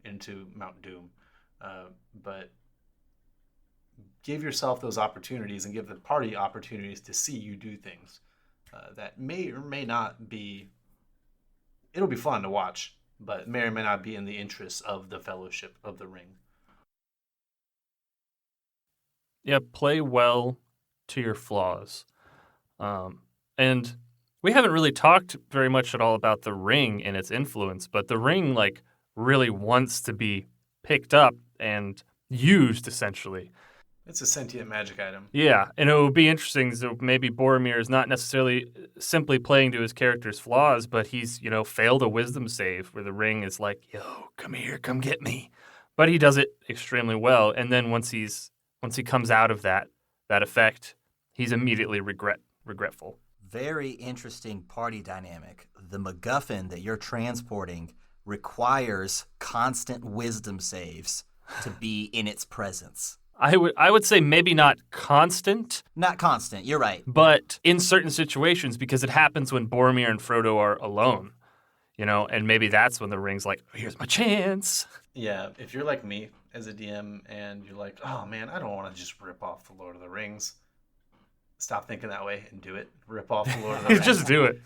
into Mount Doom. But give yourself those opportunities and give the party opportunities to see you do things that may or may not be. It'll be fun to watch, but may or may not be in the interests of the Fellowship of the Ring. Yeah, play well to your flaws. And we haven't really talked very much at all about the ring and its influence, but the ring really wants to be picked up and used, essentially. It's a sentient magic item. Yeah, and it would be interesting. So maybe Boromir is not necessarily simply playing to his character's flaws, but he's, failed a wisdom save where the ring is like, yo, come here, come get me. But he does it extremely well. And then once he comes out of that effect, he's immediately regretful. Very interesting party dynamic. The MacGuffin that you're transporting requires constant wisdom saves to be in its presence. I would say maybe not constant. Not constant, you're right. But in certain situations, because it happens when Boromir and Frodo are alone, and maybe that's when the ring's like, here's my chance. Yeah, if you're like me as a DM and you're like, oh man, I don't want to just rip off the Lord of the Rings. Stop thinking that way and do it. Rip off the Lord of the Rings. Just do it.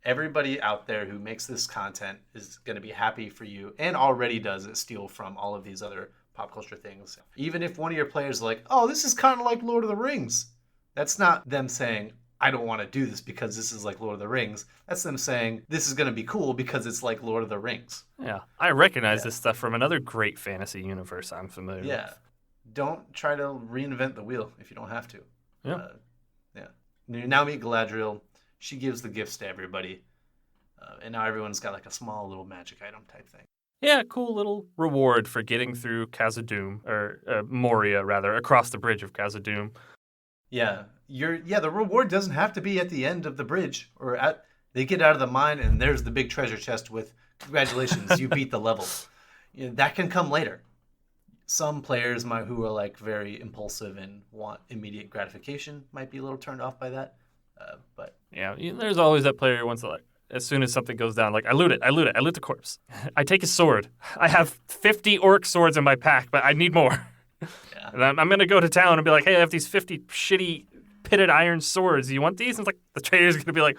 Everybody out there who makes this content is going to be happy for you and already does it steal from all of these other pop culture things. Even if one of your players is like, oh, this is kind of like Lord of the Rings. That's not them saying, I don't want to do this because this is like Lord of the Rings. That's them saying, this is going to be cool because it's like Lord of the Rings. Yeah. I recognize this stuff from another great fantasy universe I'm familiar with. Yeah. Don't try to reinvent the wheel if you don't have to. Yeah. You now meet Galadriel. She gives the gifts to everybody. And now everyone's got a small little magic item type thing. Yeah, cool little reward for getting through Khazad-dûm, or Moria, rather, across the bridge of Khazad-dûm. Yeah, the reward doesn't have to be at the end of the bridge, or they get out of the mine and there's the big treasure chest with, congratulations, you beat the level. That can come later. Some players who are very impulsive and want immediate gratification might be a little turned off by that. But yeah, there's always that player who wants to as soon as something goes down. Like, I loot the corpse. I take his sword. I have 50 orc swords in my pack, but I need more. Yeah. And I'm going to go to town and be like, hey, I have these 50 shitty pitted iron swords. Do you want these? And it's like, the trader's going to be like,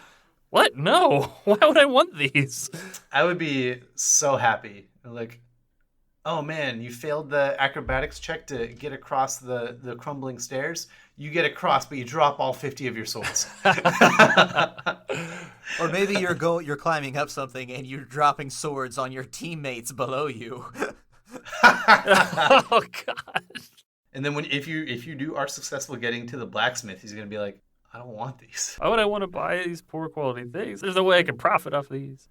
what? No. Why would I want these? I would be so happy. Like, oh man, you failed the acrobatics check to get across the crumbling stairs. You get across, but you drop all 50 of your swords. Or maybe you're climbing up something and you're dropping swords on your teammates below you. Oh, God. And then if you are successful getting to the blacksmith, he's gonna be like, I don't want these. Why would I want to buy these poor quality things? There's no way I can profit off these.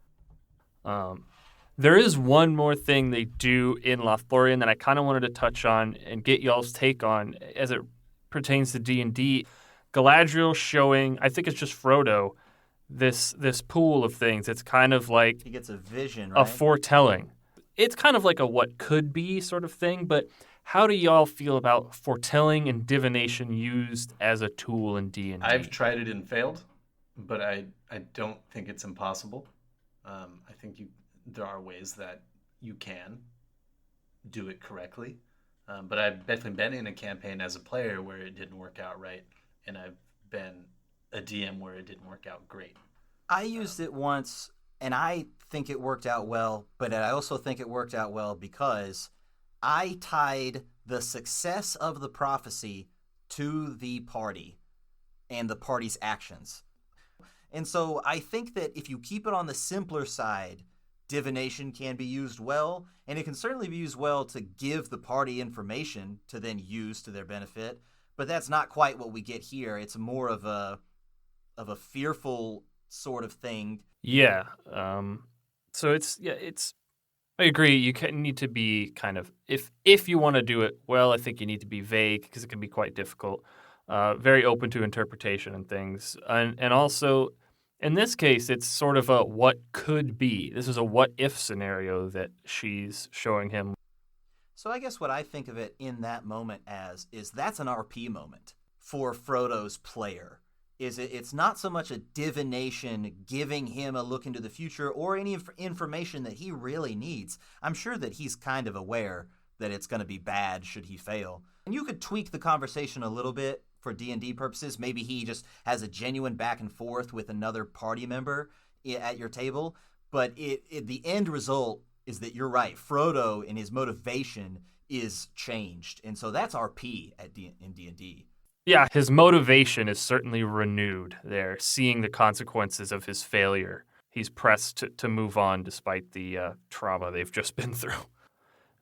There is one more thing they do in Lothlorien that I kind of wanted to touch on and get y'all's take on as it pertains to D&D. Galadriel showing, I think it's just Frodo, this pool of things. It's kind of like He gets a vision, right? a foretelling. It's kind of like a what could be sort of thing, but how do y'all feel about foretelling and divination used as a tool in D&D? I've tried it and failed, but I don't think it's impossible. I think there are ways that you can do it correctly. But I've definitely been in a campaign as a player where it didn't work out right, and I've been a DM where it didn't work out great. I used it once, and I think it worked out well, but I also think it worked out well because I tied the success of the prophecy to the party and the party's actions. And so I think that if you keep it on the simpler side, divination can be used well, and it can certainly be used well to give the party information to then use to their benefit. But that's not quite what we get here. It's more of a fearful sort of thing. Yeah. So it's I agree. You need to be kind of, if you want to do it well, I think you need to be vague because it can be quite difficult. Very open to interpretation and things. And also, in this case, it's sort of a what could be. This is a what if scenario that she's showing him. So I guess what I think of it in that moment as is that's an RP moment for Frodo's player. It's not so much a divination giving him a look into the future or any information that he really needs. I'm sure that he's kind of aware that it's going to be bad should he fail. And you could tweak the conversation a little bit for D&D purposes. Maybe he just has a genuine back and forth with another party member at your table. But the end result is that you're right. Frodo and his motivation is changed. And so that's RP in D&D. Yeah, his motivation is certainly renewed there, seeing the consequences of his failure. He's pressed to move on despite the trauma they've just been through.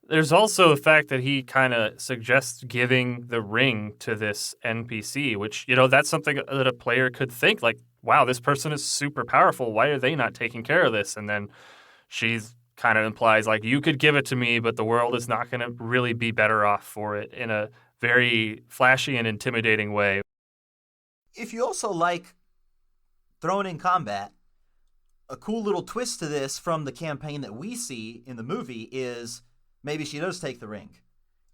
There's also the fact that he kind of suggests giving the ring to this NPC, which, that's something that a player could think, like, wow, this person is super powerful. Why are they not taking care of this? And then she's kind of implies, like, you could give it to me, but the world is not going to really be better off for it in a very flashy and intimidating way. If you also like thrown in combat, a cool little twist to this from the campaign that we see in the movie is maybe she does take the ring.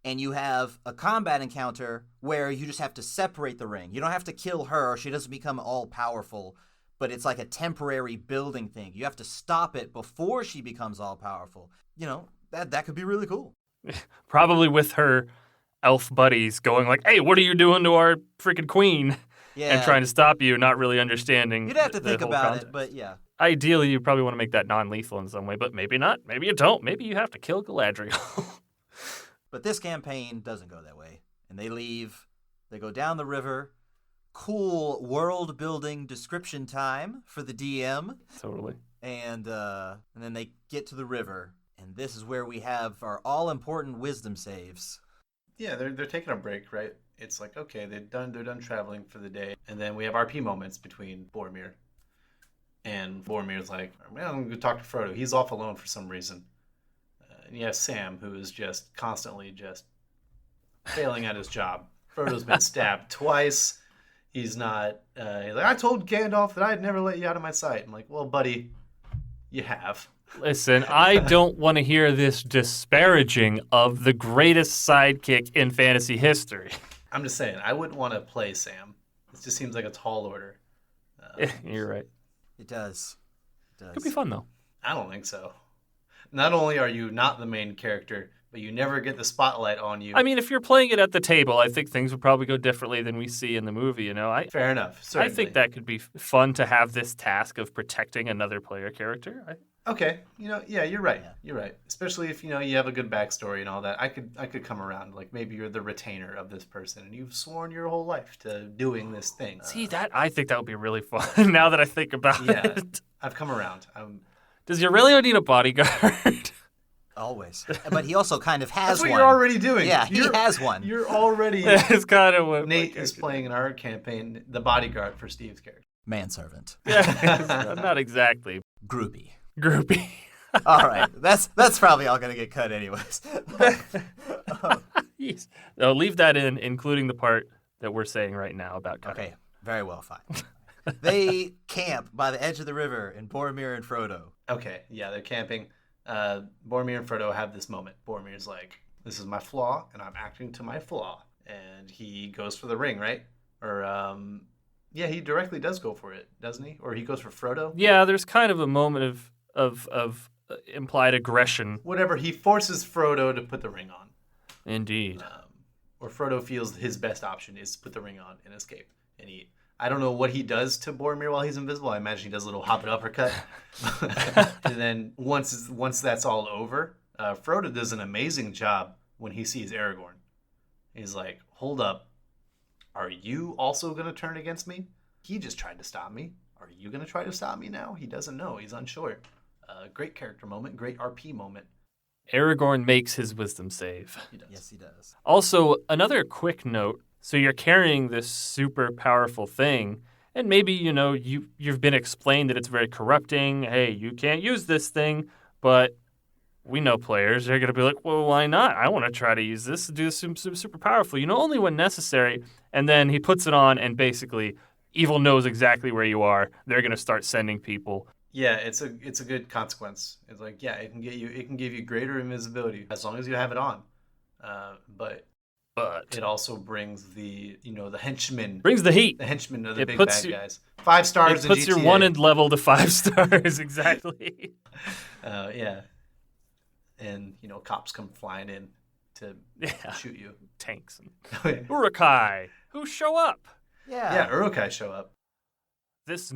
And you have a combat encounter where you just have to separate the ring. You don't have to kill her. She doesn't become all powerful, but it's like a temporary building thing. You have to stop it before she becomes all powerful. That could be really cool. Probably with her elf buddies going like, hey, what are you doing to our freaking queen? Yeah. And trying to stop you, not really understanding. You'd have to think about context. it, but yeah. Ideally, you probably want to make that non-lethal in some way, but maybe not. Maybe you don't. Maybe you have to kill Galadriel. But this campaign doesn't go that way. And they leave. They go down the river. Cool world building description time for the DM. Totally. And then they get to the river. And this is where we have our all-important wisdom saves. Yeah, they're taking a break, right? It's like, okay, they're done traveling for the day. And then we have RP moments between Boromir. And Boromir's like, well, I'm going to talk to Frodo. He's off alone for some reason. And you have Sam, who is just constantly just failing at his job. Frodo's been stabbed twice. He's not, he's like, I told Gandalf that I'd never let you out of my sight. I'm like, well, buddy, you have. Listen, I don't want to hear this disparaging of the greatest sidekick in fantasy history. I'm just saying, I wouldn't want to play Sam. It just seems like a tall order. You're right. It does. does. Could be fun, though. I don't think so. Not only are you not the main character, but you never get the spotlight on you. I mean, if you're playing it at the table, I think things would probably go differently than we see in the movie, you know? Fair enough. Certainly. I think that could be fun to have this task of protecting another player character. Okay, yeah, you're right. Yeah. You're right. Especially if you have a good backstory and all that. I could come around. Like maybe you're the retainer of this person, and you've sworn your whole life to doing this thing. See, I think that would be really fun now that I think about it. I've come around. Does Aurelio need a bodyguard? Always. But he also kind of has That's what one. you're already doing. Yeah, he has one. You're already. It's kind of what Nate is playing in our campaign the bodyguard for Steve's character. Manservant. Yeah, not exactly. Groupie. Groupie. All right. That's probably all going to get cut anyways. Yes. No, leave that in, including the part that we're saying right now about cutting. Okay. Very well, fine. They camp by the edge of the river, and Boromir and Frodo. Okay, yeah, they're camping. Boromir and Frodo have this moment. Boromir's like, "This is my flaw, and I'm acting to my flaw." And he goes for the ring, right? Or, yeah, he directly does go for it, doesn't he? Or he goes for Frodo. Yeah, there's kind of a moment of implied aggression. Whatever. He forces Frodo to put the ring on. Indeed. Or Frodo feels his best option is to put the ring on and escape. And I don't know what he does to Boromir while he's invisible. I imagine he does a little hop and uppercut. And then once that's all over, Frodo does an amazing job when he sees Aragorn. He's like, "Hold up. Are you also going to turn against me? He just tried to stop me. Are you going to try to stop me now?" He doesn't know. He's unsure. Great character moment. Great RP moment. Aragorn makes his wisdom save. He does. Yes, he does. Also, another quick note. So you're carrying this super powerful thing, and maybe, you've been explained that it's very corrupting. Hey, you can't use this thing, but we know players. They're going to be like, well, why not? I want to try to use this to do this super powerful. Only when necessary. And then he puts it on, and basically, evil knows exactly where you are. They're going to start sending people. Yeah, it's a good consequence. It's like, yeah, it can give you greater invisibility as long as you have it on. But it also brings the henchmen. Brings the heat. The henchmen are the big puts bad guys. 5 stars It puts in GTA. your wanted level to 5 stars, exactly. Yeah. And, cops come flying in to shoot you. Tanks and Uruk-hai, who show up. Yeah. Uruk-hai show up. This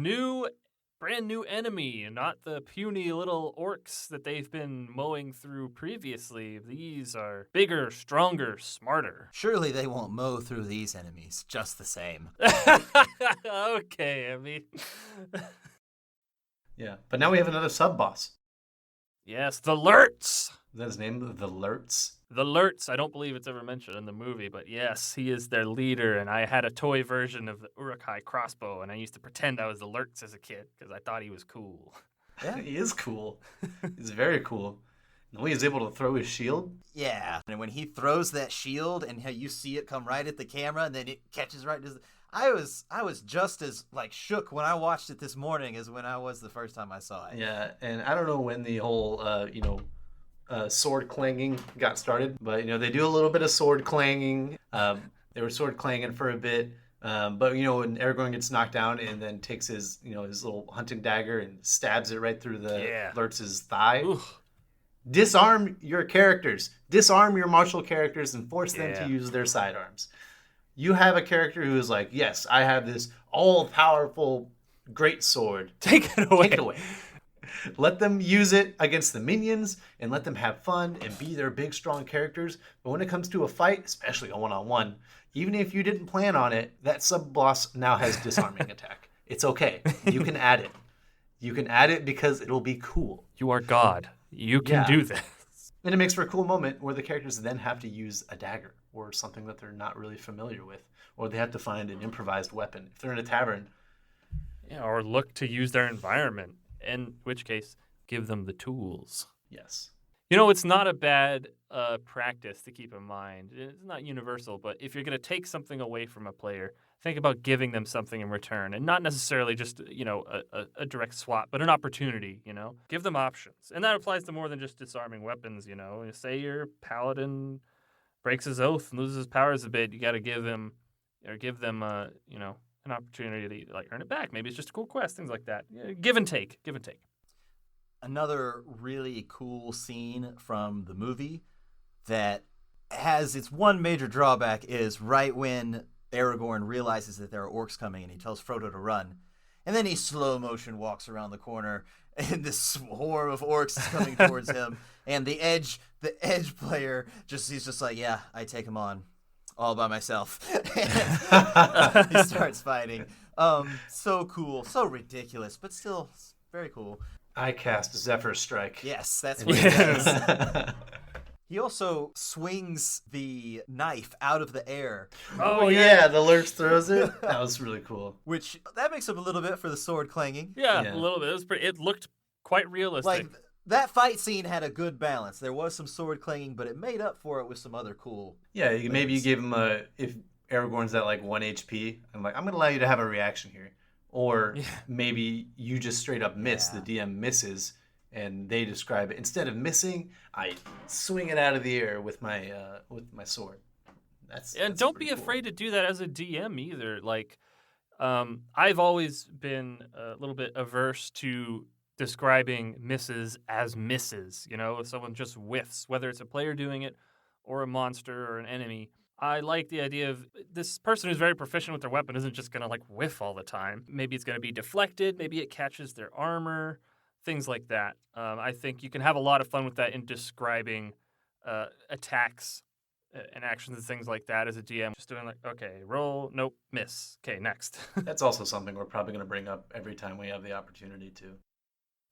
brand new enemy, not the puny little orcs that they've been mowing through previously. These are bigger, stronger, smarter. Surely they won't mow through these enemies just the same. Okay, I mean... Yeah, but now we have another sub-boss. Yes, the Lurts. Is that his name? The Lurts? The Lurts, I don't believe it's ever mentioned in the movie, but yes, he is their leader, and I had a toy version of the Uruk-hai crossbow, and I used to pretend I was the Lurts as a kid, because I thought he was cool. Yeah. He is cool. He's very cool. The way he's able to throw his shield. Yeah. And when he throws that shield and how you see it come right at the camera and then it catches right as I was just as shook when I watched it this morning as when I was the first time I saw it. Yeah, and I don't know when the whole sword clanging got started, but they do a little bit of sword clanging. They were sword clanging for a bit, but when Aragorn gets knocked down and then takes his his little hunting dagger and stabs it right through the Lurtz's thigh. Oof. Disarm your characters. Disarm your martial characters and force them to use their sidearms. You have a character who is like, yes, I have this all-powerful great sword. Take it away. Take it away. Let them use it against the minions and let them have fun and be their big, strong characters. But when it comes to a fight, especially a one-on-one, even if you didn't plan on it, that sub-boss now has disarming attack. It's okay. You can add it. You can add it because it'll be cool. You are God. You can do this. And it makes for a cool moment where the characters then have to use a dagger or something that they're not really familiar with. Or they have to find an improvised weapon. If they're in a tavern. Yeah, or look to use their environment. In which case, give them the tools. Yes. It's not a bad practice to keep in mind. It's not universal, but if you're going to take something away from a player, think about giving them something in return, and not necessarily just a direct swap, but an opportunity. Give them options, and that applies to more than just disarming weapons. Say your paladin breaks his oath and loses his powers a bit, you got to give them an opportunity to earn it back. Maybe it's just a cool quest, things like that. Give and take. Another really cool scene from the movie that has its one major drawback is right when Aragorn realizes that there are orcs coming and he tells Frodo to run. And then he slow motion walks around the corner and this swarm of orcs is coming towards him. And the edge player he's just like, yeah, I take him on all by myself. And he starts fighting. So cool, so ridiculous, but still very cool. I cast Zephyr Strike. Yes, that's what he does. He also swings the knife out of the air. Oh yeah, the lurch throws it. That was really cool. Which, that makes up a little bit for the sword clanging. Yeah, a little bit. It looked quite realistic. Like, that fight scene had a good balance. There was some sword clanging, but it made up for it with some other cool Yeah, maybe you gave him if Aragorn's at like 1 HP, I'm like, I'm going to allow you to have a reaction here. Or maybe you just straight up miss. The DM misses, and they describe it. Instead of missing, I swing it out of the air with my sword. That's don't be cool. afraid to do that as a DM either. Like, I've always been a little bit averse to describing misses as misses. You know, if someone just whiffs, whether it's a player doing it or a monster or an enemy. I like the idea of this person who's very proficient with their weapon isn't just going to like whiff all the time. Maybe it's going to be deflected. Maybe it catches their armor, things like that. I think you can have a lot of fun with that in describing attacks and actions and things like that as a DM. Just doing like, okay, roll, nope, miss. Okay, next. That's also something we're probably going to bring up every time we have the opportunity to.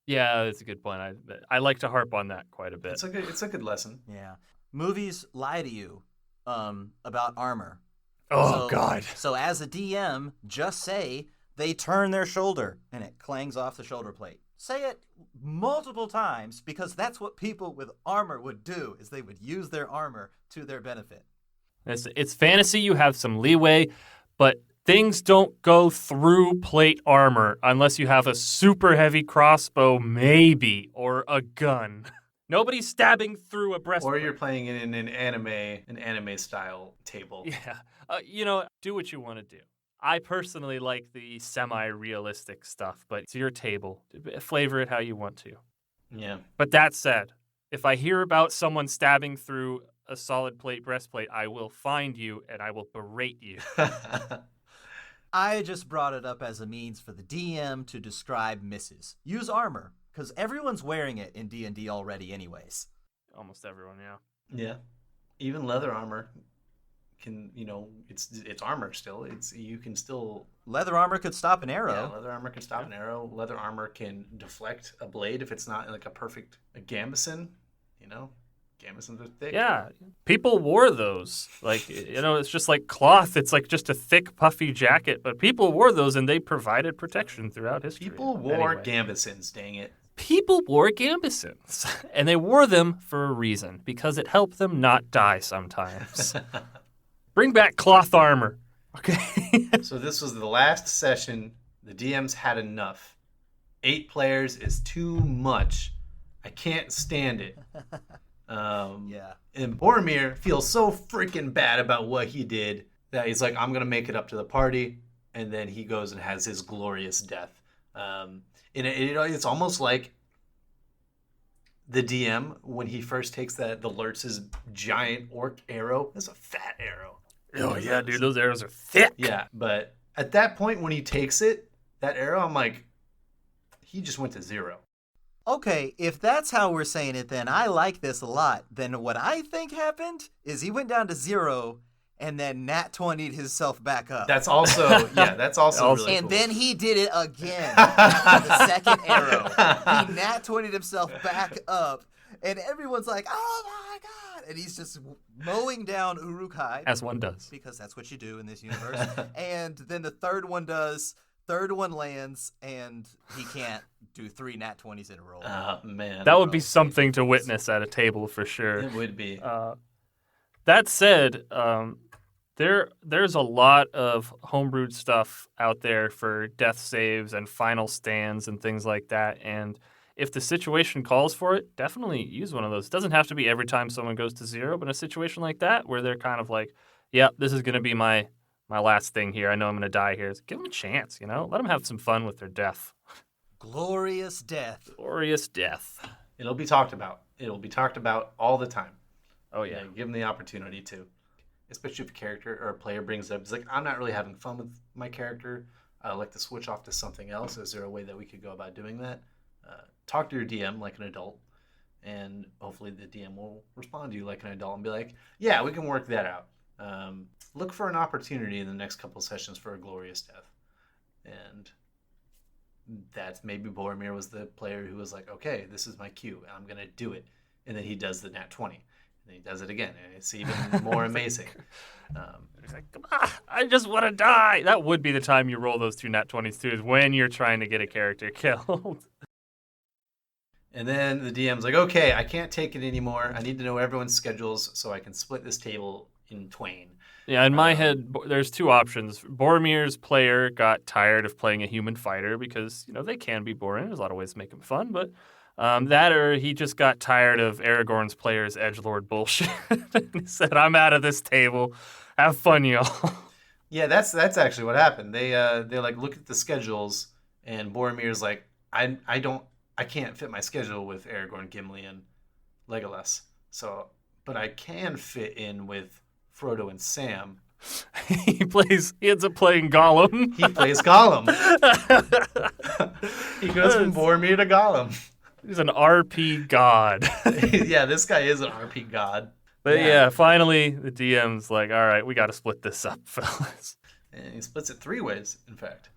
Yeah, that's a good point. I like to harp on that quite a bit. It's a good lesson. Yeah. Movies lie to you about armor. God. So as a DM, just say they turn their shoulder and it clangs off the shoulder plate. Say it multiple times, because that's what people with armor would do, is they would use their armor to their benefit. It's fantasy. You have some leeway, but things don't go through plate armor unless you have a super heavy crossbow, maybe, or a gun. Nobody's stabbing through a breastplate. Or you're playing it in an anime style table. Yeah. Do what you want to do. I personally like the semi-realistic stuff, but it's your table. Flavor it how you want to. Yeah. But that said, if I hear about someone stabbing through a solid plate breastplate, I will find you and I will berate you. I just brought it up as a means for the DM to describe misses. Use armor, because everyone's wearing it in D&D already anyways. Almost everyone, yeah. Yeah. Even leather armor can, it's armor still. You can still... Leather armor could stop an arrow. Yeah, leather armor can stop an arrow. Leather armor can deflect a blade if it's not like a perfect gambeson, Gambesons are thick. Yeah, people wore those. Like, it's just like cloth. It's like just a thick, puffy jacket. But people wore those, and they provided protection throughout history. People wore gambesons, dang it. People wore gambesons, and they wore them for a reason, because it helped them not die sometimes. Bring back cloth armor. Okay. So this was the last session. The DMs had enough. 8 players is too much. I can't stand it. And Boromir feels so freaking bad about what he did that he's like, I'm going to make it up to the party. And then he goes and has his glorious death. And it's almost like the DM, when he first takes the Lurtz's giant orc arrow. It's a fat arrow. Oh, yeah, dude, those arrows are thick. Yeah, but at that point when he takes it, that arrow, I'm like, he just went to 0. Okay, if that's how we're saying it, then I like this a lot. Then what I think happened is he went down to 0 and then nat 20'd himself back up. That's also, really and cool. then he did it again. The second arrow. He nat 20'd himself back up, and everyone's like, oh my god! And he's just mowing down Uruk-hai. As one does. Because that's what you do in this universe. And then the third one does... Third one lands, and he can't do 3 nat 20s in a row. Oh, man. That would be something to witness at a table for sure. It would be. That said, there's a lot of homebrewed stuff out there for death saves and final stands and things like that. And if the situation calls for it, definitely use one of those. It doesn't have to be every time someone goes to 0, but in a situation like that where they're kind of like, yeah, this is going to be my last thing here. I know I'm going to die here. Give them a chance, Let them have some fun with their death. Glorious death. Glorious death. It'll be talked about. It'll be talked about all the time. Oh, yeah. Give them the opportunity to. Especially if a character or a player brings it up. It's like, I'm not really having fun with my character. I'd like to switch off to something else. Is there a way that we could go about doing that? Talk to your DM like an adult. And hopefully the DM will respond to you like an adult and be like, yeah, we can work that out. Look for an opportunity in the next couple sessions for a glorious death. And that's maybe Boromir was the player who was like, okay, this is my cue. I'm going to do it. And then he does the nat 20. And then he does it again. And it's even more amazing. He's like, come on, I just want to die. That would be the time you roll those 2 nat 20s too, is when you're trying to get a character killed. And then the DM's like, okay, I can't take it anymore. I need to know everyone's schedules so I can split this table in twain. Yeah, in my head, there's 2 options. Boromir's player got tired of playing a human fighter because, they can be boring. There's a lot of ways to make them fun, but that or he just got tired of Aragorn's player's edgelord bullshit. He said, I'm out of this table. Have fun, y'all. Yeah, that's actually what happened. They like look at the schedules, and Boromir's like, I can't fit my schedule with Aragorn, Gimli, and Legolas. But I can fit in with Frodo and Sam. He ends up playing Gollum. He plays Gollum. He goes from Boromir to Gollum. He's an RP god. Yeah, this guy is an RP god. But yeah, finally the DM's like, all right, we got to split this up, fellas. And he splits it 3 ways, in fact.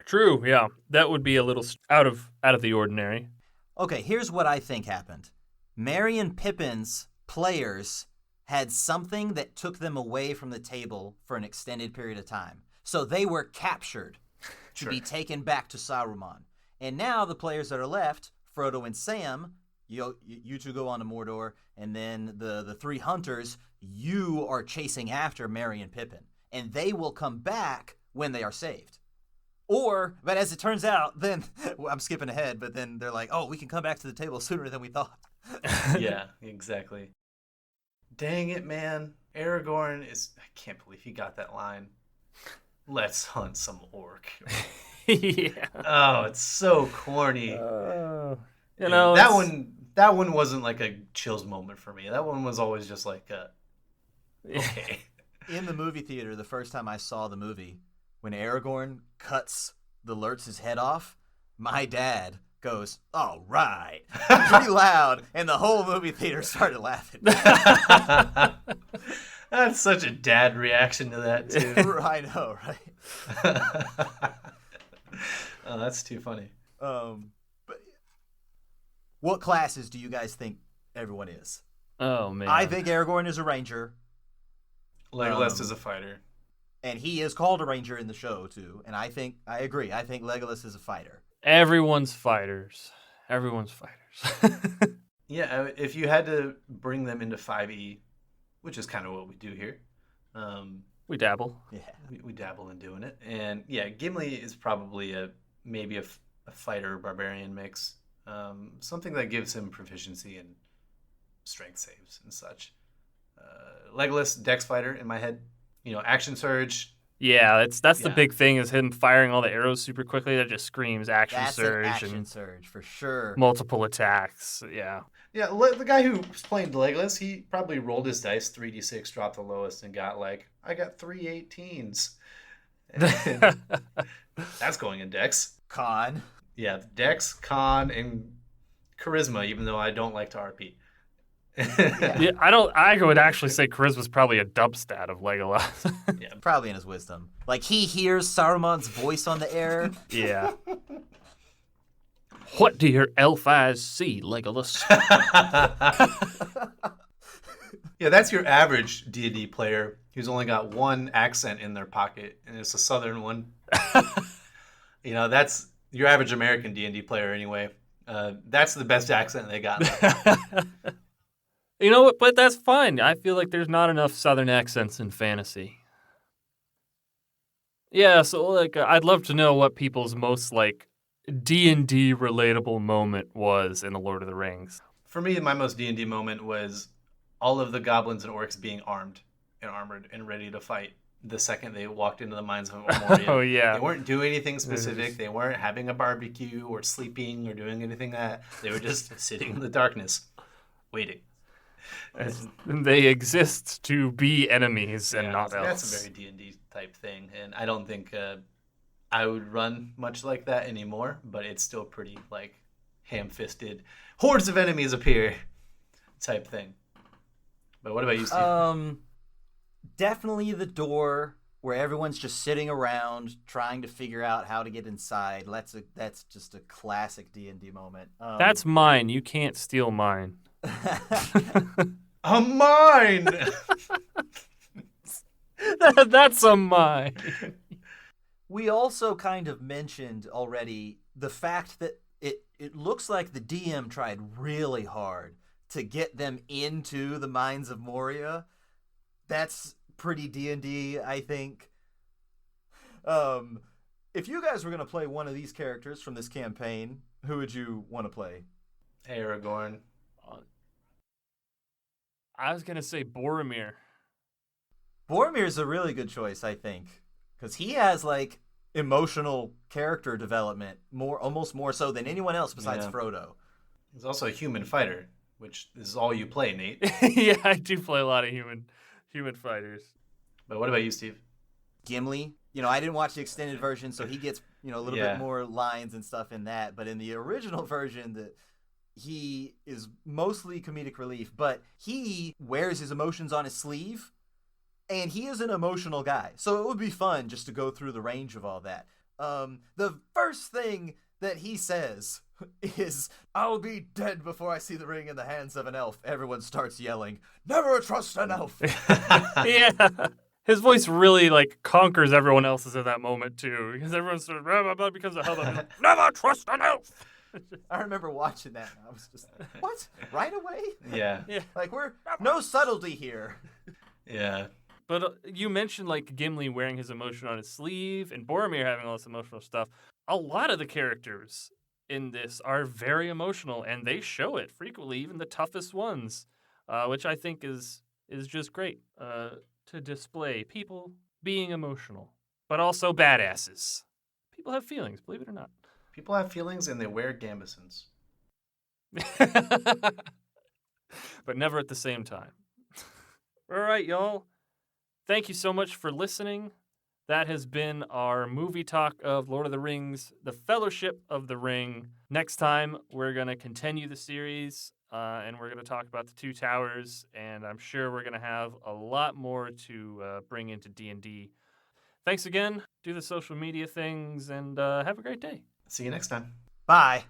True, yeah. That would be a little out of the ordinary. Okay, here's what I think happened. Merry and Pippin's players had something that took them away from the table for an extended period of time. So they were captured to be taken back to Saruman. And now the players that are left, Frodo and Sam, you 2 go on to Mordor, and then the 3 hunters, you are chasing after Merry and Pippin. And they will come back when they are saved. But as it turns out, then, I'm skipping ahead, but then they're like, oh, we can come back to the table sooner than we thought. Yeah, exactly. Dang it, man. Aragorn I can't believe he got that line. Let's hunt some orc. Yeah. Oh, it's so corny. That one wasn't like a chills moment for me. That one was always just like, okay. In the movie theater, the first time I saw the movie, when Aragorn cuts the Lurtz's head off, my dad goes, all right, pretty loud, and the whole movie theater started laughing. That's such a dad reaction to that, too. I know, right? Oh, that's too funny. But what classes do you guys think everyone is? Oh, man. I think Aragorn is a ranger. Legolas is a fighter. And he is called a ranger in the show, too. And I agree. I think Legolas is a fighter. Everyone's fighters. Yeah, if you had to bring them into 5e, which is kind of what we do here. We dabble. Yeah. We dabble in doing it. And yeah, Gimli is probably maybe a fighter barbarian mix. Something that gives him proficiency in strength saves and such. Legolas, dex fighter in my head. Action surge. Yeah, that's the big thing is him firing all the arrows super quickly. That just screams action surge. That's an action surge for sure. Multiple attacks. Yeah. Yeah, the guy who was playing Legolas, he probably rolled his dice 3d6, dropped the lowest, and got I got 3 18s. And that's going in dex. Con. Yeah, dex, con, and charisma, even though I don't like to RP. Yeah, I would actually say charisma's probably a dub stat of Legolas. Yeah, probably in his wisdom. Like he hears Saruman's voice on the air. Yeah. What do your elf eyes see, Legolas? Yeah, that's your average D&D player who's only got one accent in their pocket, and it's a southern one. That's your average American D&D player anyway. That's the best accent they got. You know what? But that's fine. I feel like there's not enough Southern accents in fantasy. Yeah, so I'd love to know what people's most D&D relatable moment was in The Lord of the Rings. For me, my most D&D moment was all of the goblins and orcs being armed and armored and ready to fight the second they walked into the mines of Moria. Oh, yeah. They weren't doing anything just- specific. They weren't having a barbecue or sleeping or doing anything that. They were just sitting in the darkness, waiting. And they exist to be enemies and Yeah, not else. That's a very D&D type thing, and I don't think I would run much like that anymore, but it's still pretty, like, ham-fisted, hordes of enemies appear type thing. But what about you, Steve? Definitely the door where everyone's just sitting around trying to figure out how to get inside. That's just a classic D&D moment. That's mine. You can't steal mine. A mine! That's a mine. We also kind of mentioned already the fact that it looks like the DM tried really hard to get them into the Mines of Moria. That's pretty D&D, I think. If you guys were going to play one of these characters from this campaign, who would you want to play? Aragorn. I was going to say Boromir. Boromir's a really good choice, I think, because he has, like, emotional character development, almost more so than anyone else besides Yeah. Frodo. He's also a human fighter, which is all you play, Nate. Yeah, I do play a lot of human fighters. But what about you, Steve? Gimli, I didn't watch the extended version, so he gets, a little Yeah. bit more lines and stuff in that. But in the original version, he is mostly comedic relief, but he wears his emotions on his sleeve, and he is an emotional guy. So it would be fun just to go through the range of all that. The first thing that he says is, "I'll be dead before I see the ring in the hands of an elf." Everyone starts yelling, "Never trust an elf!" Yeah. His voice really, like, conquers everyone else's at that moment, too. Because everyone's sort of, blah, blah, blah, because of how the never trust an elf! I remember watching that, and I was just, what? Right away? Yeah. Like, we're no subtlety here. Yeah. But you mentioned, like, Gimli wearing his emotion on his sleeve and Boromir having all this emotional stuff. A lot of the characters in this are very emotional, and they show it frequently, even the toughest ones, which I think is just great to display people being emotional, but also badasses. People have feelings, believe it or not. People have feelings and they wear gambesons. But never at the same time. All right, y'all. Thank you so much for listening. That has been our movie talk of Lord of the Rings, The Fellowship of the Ring. Next time, we're going to continue the series, and we're going to talk about the Two Towers, and I'm sure we're going to have a lot more to bring into D&D. Thanks again. Do the social media things, and have a great day. See you next time. Bye.